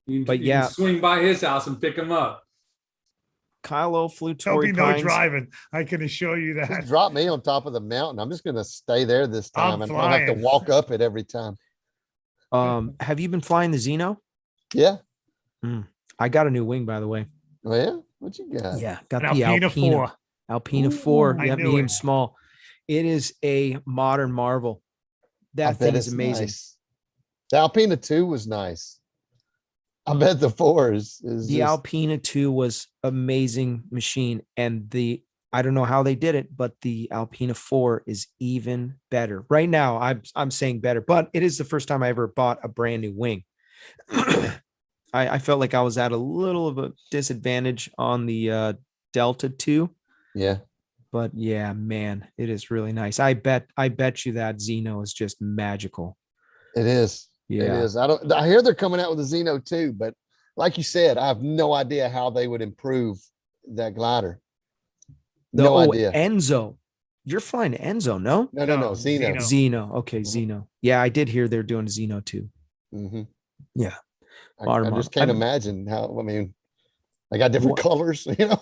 But You yeah. can swing by his house and pick him up. Kylo flew There'll be Torrey no Pines. driving. I can assure you Just that. drop me on top of the mountain. I'm just gonna stay there this I'm time, and I'll have to flying. walk up it every time. Have you been flying the Xeno? Yeah. I got a new wing, by the way. Oh yeah. What you got? Yeah, got An the Alpina Alpina 4. Alpina Ooh, 4. I Yep, knew medium it. small. It is a modern marvel. I That bet thing is it's amazing. nice. The Alpina 2 was nice. I bet the 4 is The just, Alpina 2 was amazing machine, and I don't know how they did it, but the Alpina 4 is even better. Right now, I'm saying better, but it is the first time I ever bought a brand new wing. I felt like I was at a little of a disadvantage on the Delta 2, yeah. but yeah, man, it is really nice. I bet you that Xeno is just magical. It is. It Yeah. is. I hear they're coming out with a Xeno too, but like you said, I have no idea how they would improve that glider. No idea. Enzo. You're flying Enzo, no? No, No, Xeno. Xeno. Okay, Mhm. Xeno. Yeah, I did hear they're doing Xeno too. Mhm. Yeah. I just can't imagine how, I mean, they got different What- colors, you know?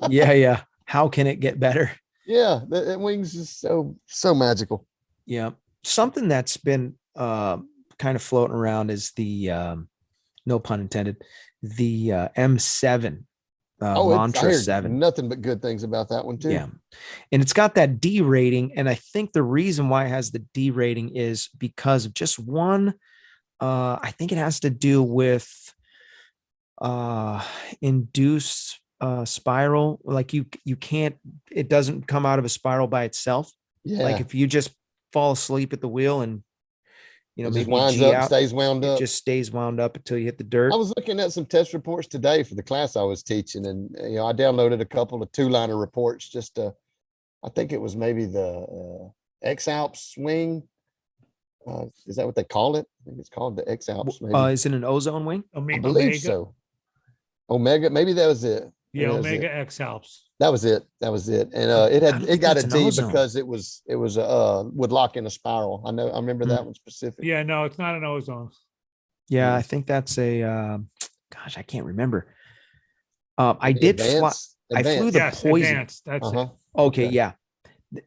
Yeah, yeah. How can it get better? Yeah, the wings is so magical. Yeah. Something that's been kind of floating around is the no pun intended, the M7 Oh, I Mantra heard 7. nothing but good things about that one too. Yeah. And it's got that D rating. And I think the reason why it has the D rating is because of just one, I think it has to do with induced spiral. Like you can't, it doesn't come out of a spiral by itself. Yeah. Like if you just fall asleep at the wheel and It just maybe you winds G up, out, stays wound it up. just stays wound up until you hit the dirt. I was looking at some test reports today for the class I was teaching, and I downloaded a couple of two-liner reports just to, I think it was maybe the X Alps wing. Is that what they call it? I think it's called the X Alps. Maybe Is it an ozone wing? I believe Omega. so. Omega, maybe that was it. Yeah, Maybe that was it. Omega X Alps. That was it. That was it. And I it don't had think got a that's an D ozone. because it was would lock in a spiral. I remember that one specific. Yeah, no, it's not an ozone. Yeah, Yeah. I think that's a gosh, I can't remember. I Maybe did fly. advanced- I flew advanced. the Yes, poison. advanced. That's Uh-huh. it. Okay, Okay. yeah.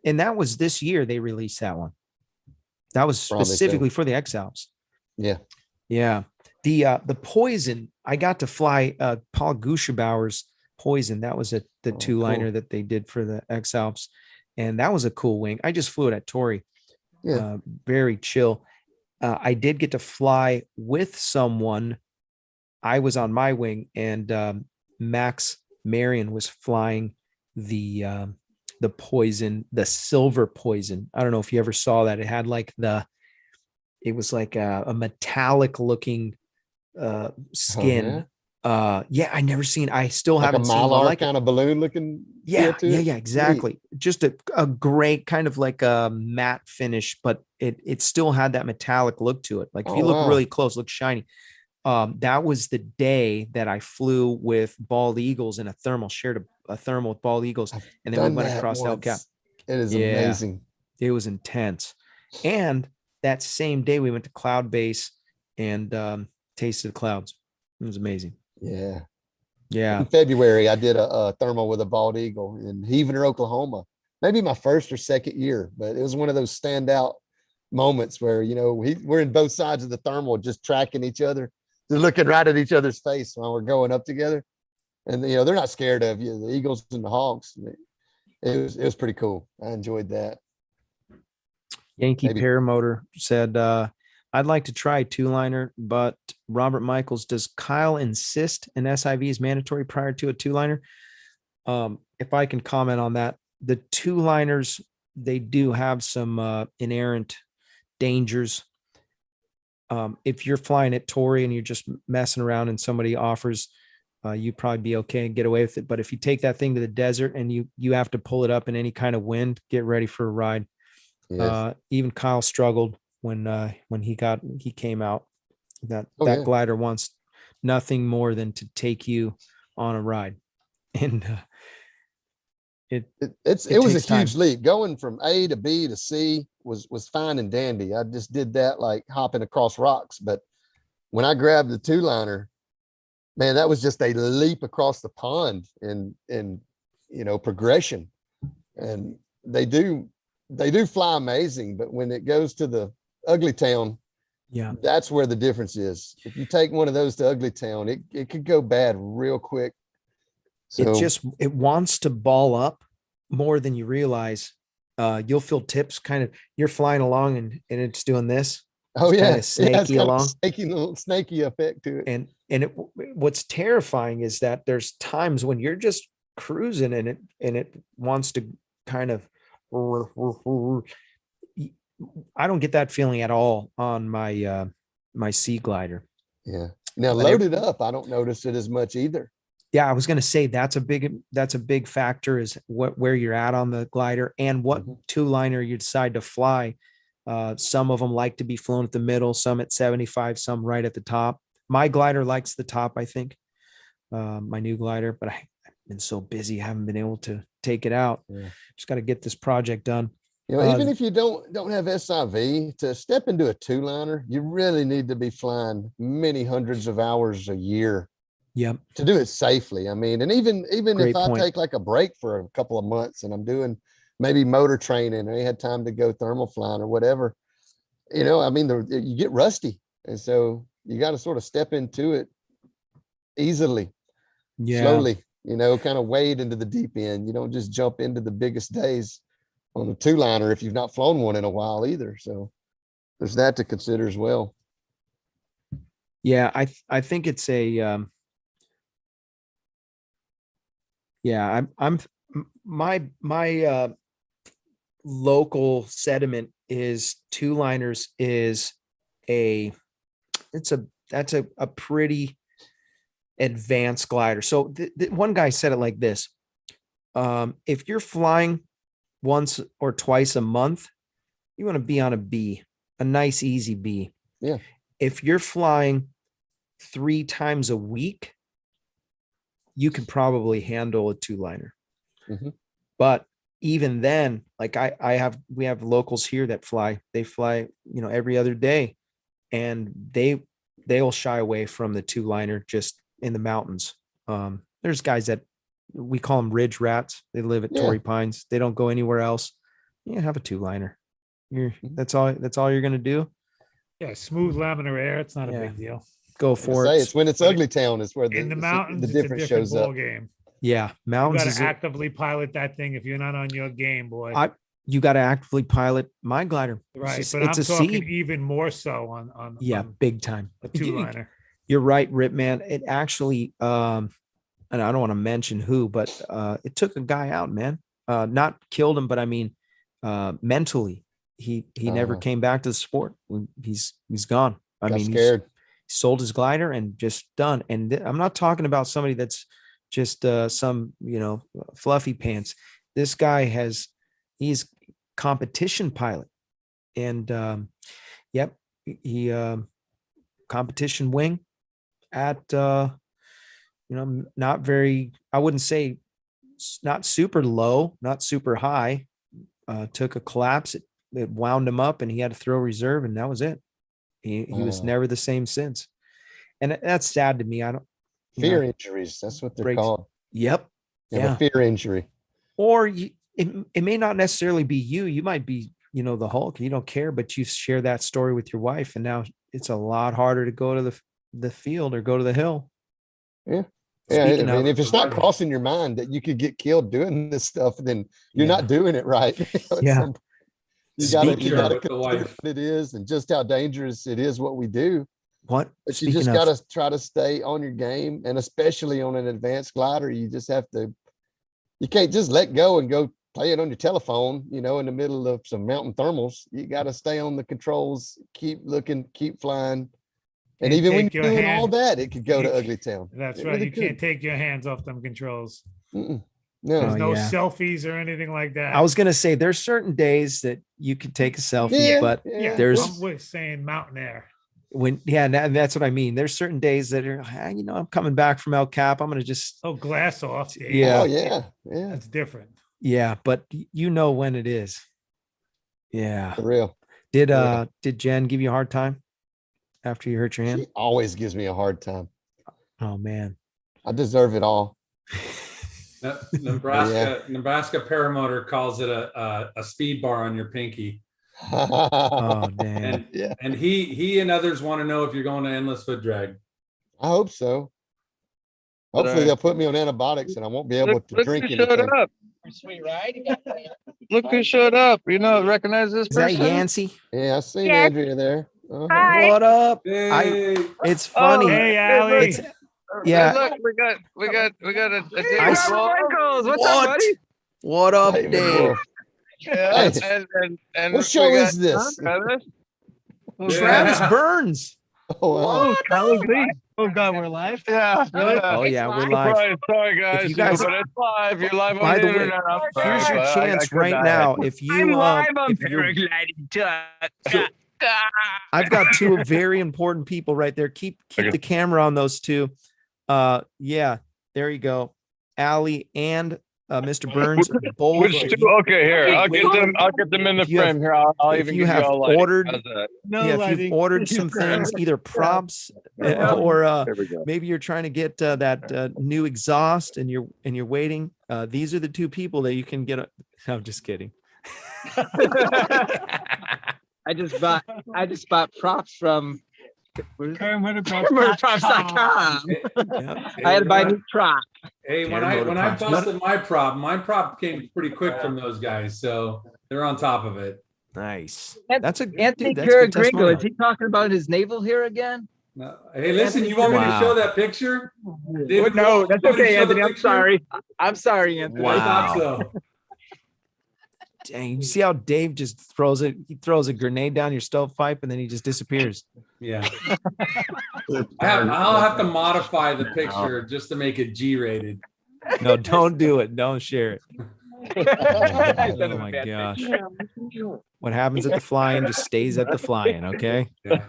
And that was this year they released that one. That was Probably so. specifically for the X Alps. Yeah. Yeah. The poison, I got to fly Paul Guschebauer's poison. That was the Oh, two-liner cool. that they did for the X Alps. And that was a cool wing. I just flew it at Torrey. Yeah. Very chill. I did get to fly with someone. I was on my wing, and Max Marion was flying the poison, the silver poison. I don't know if you ever saw that. It had like it was like a metallic looking skin. Yeah, I never seen. I still Like a haven't seen one mylar like it. kind of balloon looking. Yeah, feel to yeah, it. yeah, exactly. Just a great kind of like a matte finish, but it still had that metallic look to it. Like if Oh, you look wow. really close, looks shiny. That was the day that I flew with Bald Eagles in a thermal, shared a thermal with Bald Eagles, I've and then we done went that across El Cap. once. It is Yeah. amazing. It was intense. And that same day we went to Cloud Base and tasted the clouds. It was amazing. Yeah. Yeah. In February, I did a thermal with a bald eagle in Heavener, Oklahoma. Maybe my first or second year, but it was one of those standout moments where, we're in both sides of the thermal, just tracking each other, just looking right at each other's face while we're going up together. And, they're not scared of you, the eagles and the hogs. It was pretty cool. I enjoyed that. Yankee Maybe. Paramotor said, I'd like to try two-liner, but Robert Michaels, does Kyle insist an SIV is mandatory prior to a two-liner? If I can comment on that, the two-liners, they do have some inherent dangers. If you're flying at Torrey and you're just messing around and somebody offers, you'd probably be okay and get away with it. But if you take that thing to the desert and you have to pull it up in any kind of wind, get ready for a ride. Yes. Even Kyle struggled when he came out. That Yeah. glider wants nothing more than to take you on a ride, and It was a takes time. huge leap. Going from A to B to C was fine and dandy. I just did that like hopping across rocks. But when I grabbed the two-liner, man, that was just a leap across the pond in progression. And they do fly amazing, but when it goes to the ugly town, yeah, that's where the difference is. If you take one of those to ugly town, it could go bad real quick. So it wants to ball up more than you realize. You'll feel tips kind of, you're flying along and it's doing this. oh It's yeah, kinda it's snaky got a along. little snaky effect to it. And what's terrifying is that there's times when you're just cruising and it wants to kind of, I don't get that feeling at all on my my Sea Glider. Yeah. Now But loaded up, I don't notice it as much either. Yeah, I was going to say that's a big factor is where you're at on the glider and what Mhm. two-liner you decide to fly. Some of them like to be flown at the middle, some at 75, some right at the top. My glider likes the top, I think, my new glider, but I've been so busy, I haven't been able to take it out. Yeah. Just got to get this project done. You know, even if you don't have SIV, to step into a two-liner, you really need to be flying many hundreds of hours a year. Yep. To do it safely. I mean, and even Great if I point. take like a break for a couple of months and I'm doing maybe motor training, I had time to go thermal flying or whatever, you know, I mean, you get rusty. And so you got to sort of step into it easily, slowly, you know, kind of wade into the deep end. You don't just jump into the biggest days on a two-liner if you've not flown one in a while either. So there's that to consider as well. Yeah, I think it's a I'm my local sediment is two-liners is that's a pretty advanced glider. So one guy said it like this: if you're flying once or twice a month, you want to be on a B, a nice easy B. Yeah. If you're flying 3 times a week, you can probably handle a two-liner. Mm-hmm. But even then, like we have locals here that they fly, you know, every other day, and they'll shy away from the two-liner just in the mountains. There's guys that we call them ridge rats. They live at Torrey Pines. They don't go anywhere else. Yeah, have a two-liner. That's all you're gonna do. Yeah, smooth laminar air. It's not a Yeah. big deal. Go for it. It's when it's ugly town is where In the mountains, the it's a difference different shows up. ball game. Yeah, You mountains got is to actively pilot that thing if you're not on your game, boy. you got to actively pilot my glider. Right, It's but I'm a talking C. even more so on Big time. a two-liner. You're right, Rip, man. It actually, and I don't want to mention who, but it took a guy out, man. Not killed him, but I mean, mentally, he never came back to the sport. He's gone. I mean, Scared. he sold his glider and just done. And I'm not talking about somebody that's just some, you know, fluffy pants. This guy he's competition pilot, and he competition wing at you know, not very, I wouldn't say not super low, not super high. Took a collapse, it wound him up, and he had to throw reserve, and that was it. He was never the same since, and that's sad to me. I don't Fear injuries. That's what they're called. Yep. Yeah. A fear injury. Or it may not necessarily be you. You might be, you know, the Hulk. You don't care, but you share that story with your wife, and now it's a lot harder to go to the field or go to the hill. Yeah. Yeah. I mean, if it's not crossing your mind that you could get killed doing this stuff, then you're not doing it right. Yeah. You gotta consider what it is and just how dangerous it is what we do. But you just gotta try to stay on your game, and especially on an advanced glider, you just have to. You can't just let go and go play it on your telephone, you know, in the middle of some mountain thermals. You got to stay on the controls, keep looking, keep flying. And even when you're doing all that, it could go to ugly town. That's right. You can't take your hands off them controls. No, there's no selfies or anything like that. I was going to say there's certain days that you can take a selfie, but there's I'm saying mountain air. And that's what I mean. There's certain days that are, you know, I'm coming back from El Cap. I'm going to just glass off. Yeah. Oh yeah. That's different. Yeah, but you know when it is. Yeah. For real. Did Jen give you a hard time after you hurt your hand? She always gives me a hard time. Oh man. I deserve it all. Nebraska paramotor calls it a speed bar on your pinky. Oh damn. And he and others want to know if you're going to endless foot drag. I hope so. Hopefully they'll put me on antibiotics and I won't be able to drink anything. Showed up. Sweet, right? Look who showed up. You know, recognize this person? Is that Yancey? Yeah, I seen Andrea there. Hi. What up? Hey. It's funny. Hey, Allie. Yeah. Look, we got a Michaels. What's up, buddy? What up, Dave? Yeah, and what show is this? Travis Burns. Oh, wow. What Oh God, we're live. Yeah. Really? Oh yeah, we're live. Sorry, guys. you guys- but it's live. You're live By on the the way, internet. I'm here's sorry, your but I chance couldn't right hide now. it. If I'm you live on if you're, paragliding. So- I've got two very important people right there. Keep Okay. the camera on those two. Yeah, there you go. Allie and Mr. Burns, both. Which two? Okay, here. I'll get them. I'll get them in the If you have- frame here. I'll if even you give have you all lighting. ordered- How's that? No Yeah, if lighting. you've ordered some things, either props or There we go. maybe you're trying to get that new exhaust and you're waiting. These are the two people that you can get. I'm just kidding. I just bought props from Paramotorprops.com. paramotorprops.com. Yeah. I had to buy a new prop. Hey, when I Paramotor props. busted my prop came pretty quick from those guys, so they're on top of it. Nice. Ant- That's a Anthony dude, that's good Caragringo, testimonial. is he talking about his navel here again? No. Hey, listen, you want me to Wow. show that picture? David, No, that's you want me to okay, show the Anthony. I'm picture? sorry. I'm sorry, Anthony. I thought Wow. so. Dang, you see how Dave just throws it? He throws a grenade down your stovepipe and then he just disappears. Yeah. I'll have to modify the picture just to make it G-rated. No, don't do it. Don't share it. Son Oh of a my bitch. gosh. What happens at the flying just stays at the flying, okay? Yeah.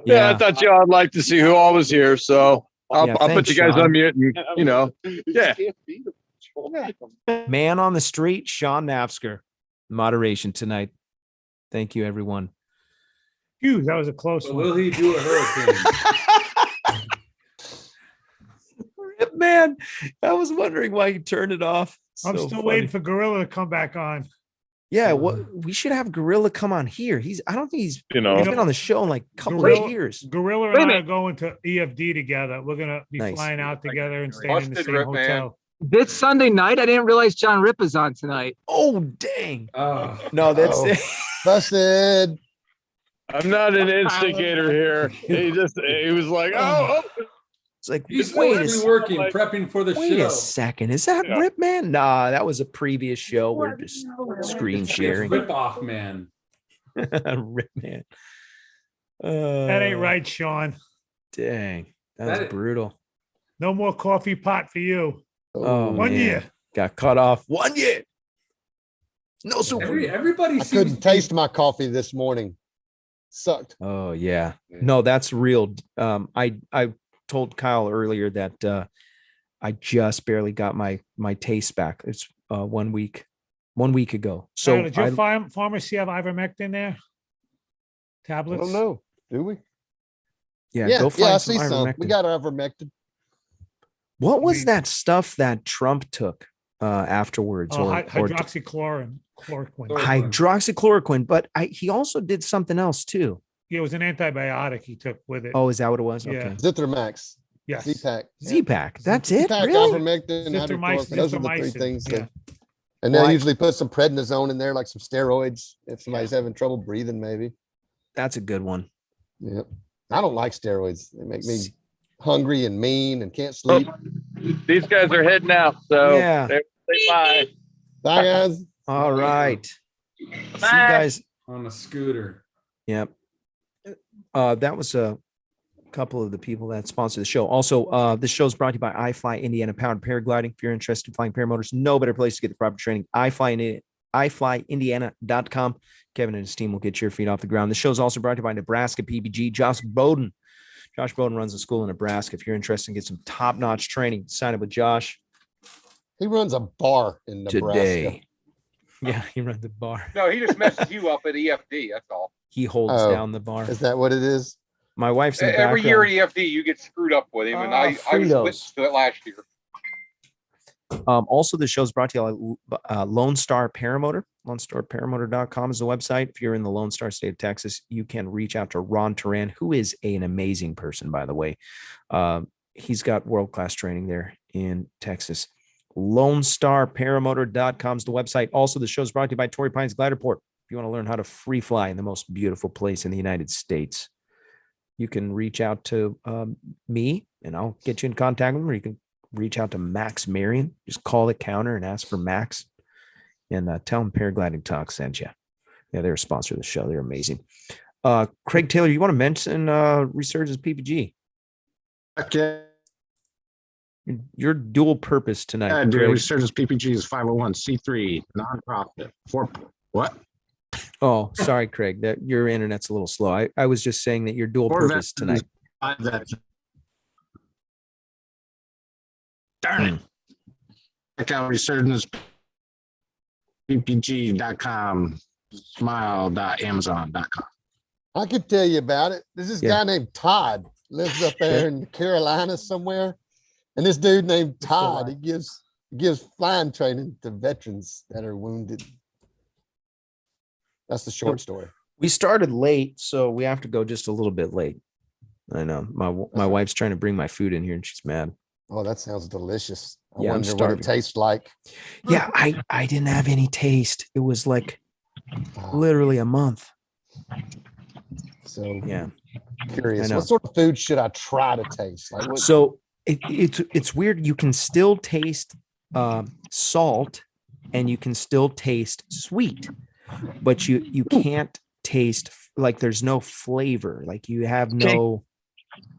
Yeah, I thought y'all would like to see who all was here, so I'll Yeah, put thanks, you guys Sean. on mute and yeah. Man on the street, Sean Napsker. Moderation tonight. Thank you, everyone. Phew, that was a close So one. will he do a hurricane? Man, I was wondering why you turned it off. I'm So still funny. waiting for Gorilla to come back on. Yeah, what we should have Gorilla come on here. I don't think he's You know, been on the show in like a couple Gorilla- of years. Gorilla Wait a and I are minute. going to EFD together. We're gonna be Nice. flying out together and staying in the Busted same Rip, man. hotel. This Sunday night, I didn't realize John Ripp is on tonight. Oh dang. Oh, No, that's Oh. Busted. I'm not an instigator here. He was like, oh, it's like he's wait supposed a, to be working, prepping for the wait show. a second. Is that Yeah. Rip Man? Nah, that was a previous show. We're just screen sharing. Rip off, man. Rip Man. That ain't right, Sean. Dang. That's That- brutal. No more coffee pot for you. Oh, 1 man. year. Got cut off. 1 year. No super. Everybody I seems couldn't to be- taste my coffee this morning. Sucked. Oh yeah. No, that's real. I told Kyle earlier that I just barely got my taste back. It's 1 week ago. So Kyle, did your pharmacy have ivermectin there? I Tablets? don't know. Do we? yeah, go find I some see some. We ivermectin. got ivermectin. What was mean- that stuff that Trump took afterwards? Oh, or hydroxychloroquine. hydroxychloroquine, but he also did something else too. Yeah, it was an antibiotic he took with it. Oh, is that what it was? Yeah. Okay. Zithromax. yes. Z-Pack. Z-Pack. That's it. Z-Pack, Really? ivermectin, hydrochloroquine. Those are the three Zithromycin, things. yeah. And Well, they'll I- usually put some prednisone in there, like some steroids, if somebody's having trouble breathing, maybe. That's a good one. Yep. I don't like steroids. They make me hungry and mean and can't sleep. these guys are heading out, so Yeah. say bye. Bye, guys. All right. See you Bye. guys. on a scooter. Yep. That was a couple of the people that sponsor the show. Also, this show is brought to you by iFly Indiana Powered Paragliding. If you're interested in flying paramotors, no better place to get the proper training. iFlyIndiana.com. Kevin and his team will get your feet off the ground. The show is also brought to you by Nebraska PBG. Josh Bowden runs a school in Nebraska. If you're interested in get some top-notch training, sign up with Josh He runs a bar in Nebraska. today. Yeah, he runs the bar. No, he just messes you up at EFD. That's all. He holds Oh. down the bar. Is that what it is? My wife's in the Every year at background. EFD, you get screwed up with him, and Ah, I was Fritos. witness to it last year. Also, the show is brought to you by Lone Star Paramotor. LoneStarParamotor.com is the website. If you're in the Lone Star state of Texas, you can reach out to Ron Turan, who is an amazing person, by the way. He's got world-class training there in Texas. LoneStarParamotor.com is the website. Also, the show is brought to you by Torrey Pines Gliderport. If you want to learn how to free fly in the most beautiful place in the United States, you can reach out to me and I'll get you in contact with him, or you can reach out to Max Marion. Just call the counter and ask for Max and tell him Paragliding Talk sent you. Yeah, they're a sponsor of the show. They're amazing. Craig Taylor, you want to mention Resurgence PPG? Okay. You're dual purpose tonight. Yeah, dude, Craig. Resurgence PPG is 501c3 nonprofit. For what? Oh, sorry, Craig. That your internet's a little slow. I was just saying that you're dual For purpose tonight. veterans. Darn it. Check out resurgencepppg.com, smile.amazon.com. I could tell you about it. There's this guy named Todd lives up there in the Carolinas somewhere. And this dude named Todd, he gives flying training to veterans that are wounded. That's the short story. We started late, so we have to go just a little bit late. I know my wife's trying to bring my food in here and she's mad. Oh, that sounds delicious. I Yeah, I'm wonder what starving. it tastes like. Yeah, I didn't have any taste. It was like literally a month. So yeah, curious. I know. What sort of food should I try to taste? Like what? So it's weird. You can still taste salt and you can still taste sweet, but you can't taste, like there's no flavor. Like you have no.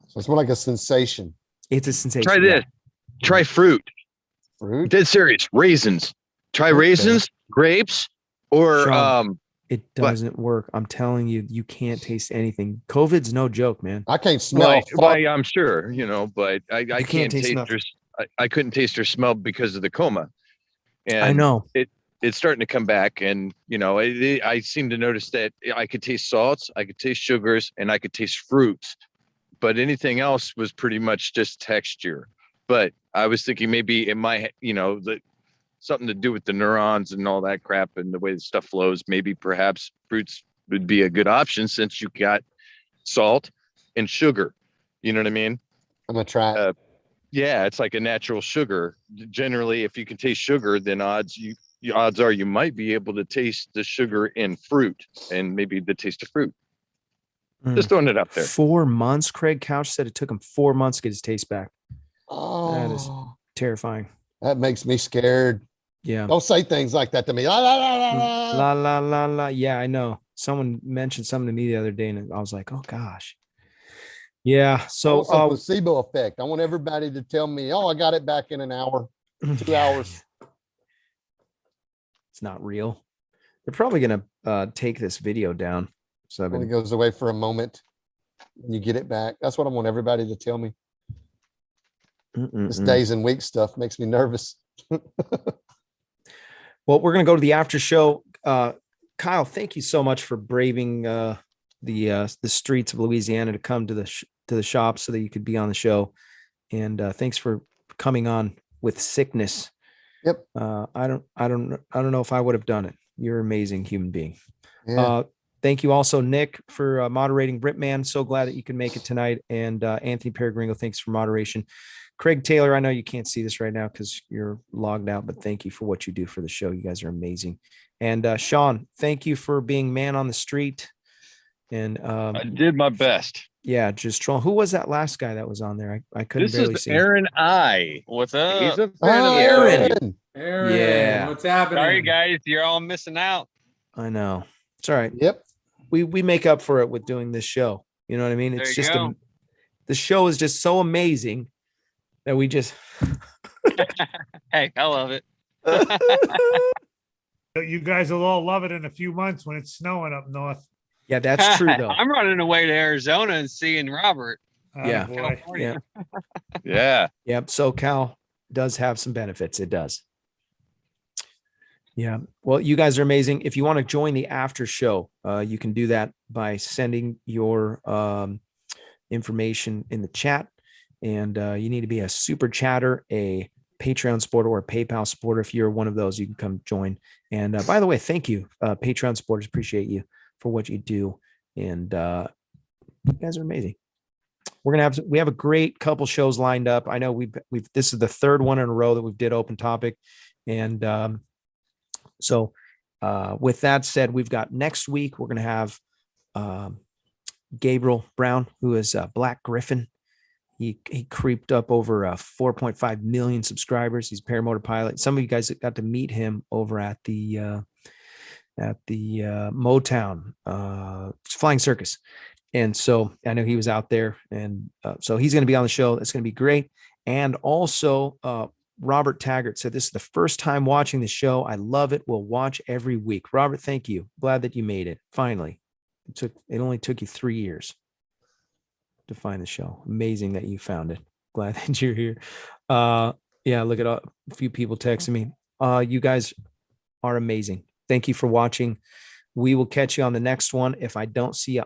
So it's more like a sensation. It's a sensation. Try this. Try fruit. Fruit? Dead serious. Raisins. Try raisins, grapes, or Sean, it doesn't work. I'm telling you, you can't taste anything. COVID's no joke, man. I can't smell. Why I'm sure, but I can't taste taste nothing. I couldn't taste or smell because of the coma. And I know. It's starting to come back. And, I seem to notice that I could taste salts, I could taste sugars, and I could taste fruits. But anything else was pretty much just texture. But I was thinking maybe it might, something to do with the neurons and all that crap and the way the stuff flows. Maybe perhaps fruits would be a good option since you got salt and sugar. You know what I mean? I'm gonna try it. Yeah, it's like a natural sugar. Generally, if you can taste sugar, then odds are you might be able to taste the sugar in fruit and maybe the taste of fruit. Just throwing it up there. 4 months. Craig Couch said it took him 4 months to get his taste back. That is terrifying. That makes me scared. Yeah. Don't say things like that to me. La, la, la, la, la. La la la la. Yeah, I know. Someone mentioned something to me the other day, and I was like, "Oh gosh." Yeah. So placebo effect. I want everybody to tell me, "Oh, I got it back in an hour, 2 hours." It's not real. They're probably gonna take this video down. So When it goes away for a moment, and you get it back. That's what I want everybody to tell me. This days and weeks stuff makes me nervous. Well, we're going to go to the after show. Kyle, thank you so much for braving the streets of Louisiana to come to the shop so that you could be on the show. And thanks for coming on with sickness. Yep. I don't know if I would have done it. You're an amazing human being. Yeah. Thank you also, Nick, for moderating. Britman, so glad that you can make it tonight. And Anthony Peregrino, thanks for moderation. Craig Taylor, I know you can't see this right now because you're logged out, but thank you for what you do for the show. You guys are amazing. And Sean, thank you for being man on the street. And I did my best. Yeah, just trolling. Who was that last guy that was on there? I couldn't This barely is see. Aaron I. What's up? He's a fan of Aaron. Aaron, Yeah. what's happening? Sorry, guys, you're all missing out. I know. It's all right. Yep. We make up for it with doing this show. You know what I mean? It's There you just go. the show is just so amazing that we just Hey, I love it. You guys will all love it in a few months when it's snowing up north. Yeah, that's true though. I'm running away to Arizona and seeing Robert. Yeah. Boy. California. Yeah. Yep. SoCal does have some benefits. It does. Yeah. Well, you guys are amazing. If you want to join the after show, you can do that by sending your information in the chat. And you need to be a super chatter, a Patreon supporter, or a PayPal supporter. If you're one of those, you can come join. And by the way, thank you, Patreon supporters. Appreciate you for what you do. And you guys are amazing. We have a great couple shows lined up. I know we've this is the third one in a row that we've did open topic. And so with that said, we've got next week, we're going to have Gabriel Brown, who is Black Griffin. He creeped up over 4.5 million subscribers. He's a paramotor pilot. Some of you guys got to meet him over at the at the Motown Flying Circus. And so I know he was out there, and so he's going to be on the show. It's going to be great. And also, Robert Taggart said, "This is the first time watching the show. I love it. We'll watch every week." Robert, thank you. Glad that you made it. Finally, it only took you 3 years to find the show. Amazing that you found it. Glad that you're here. Yeah, look at a few people texting me. You guys are amazing. Thank you for watching. We will catch you on the next one. If I don't see you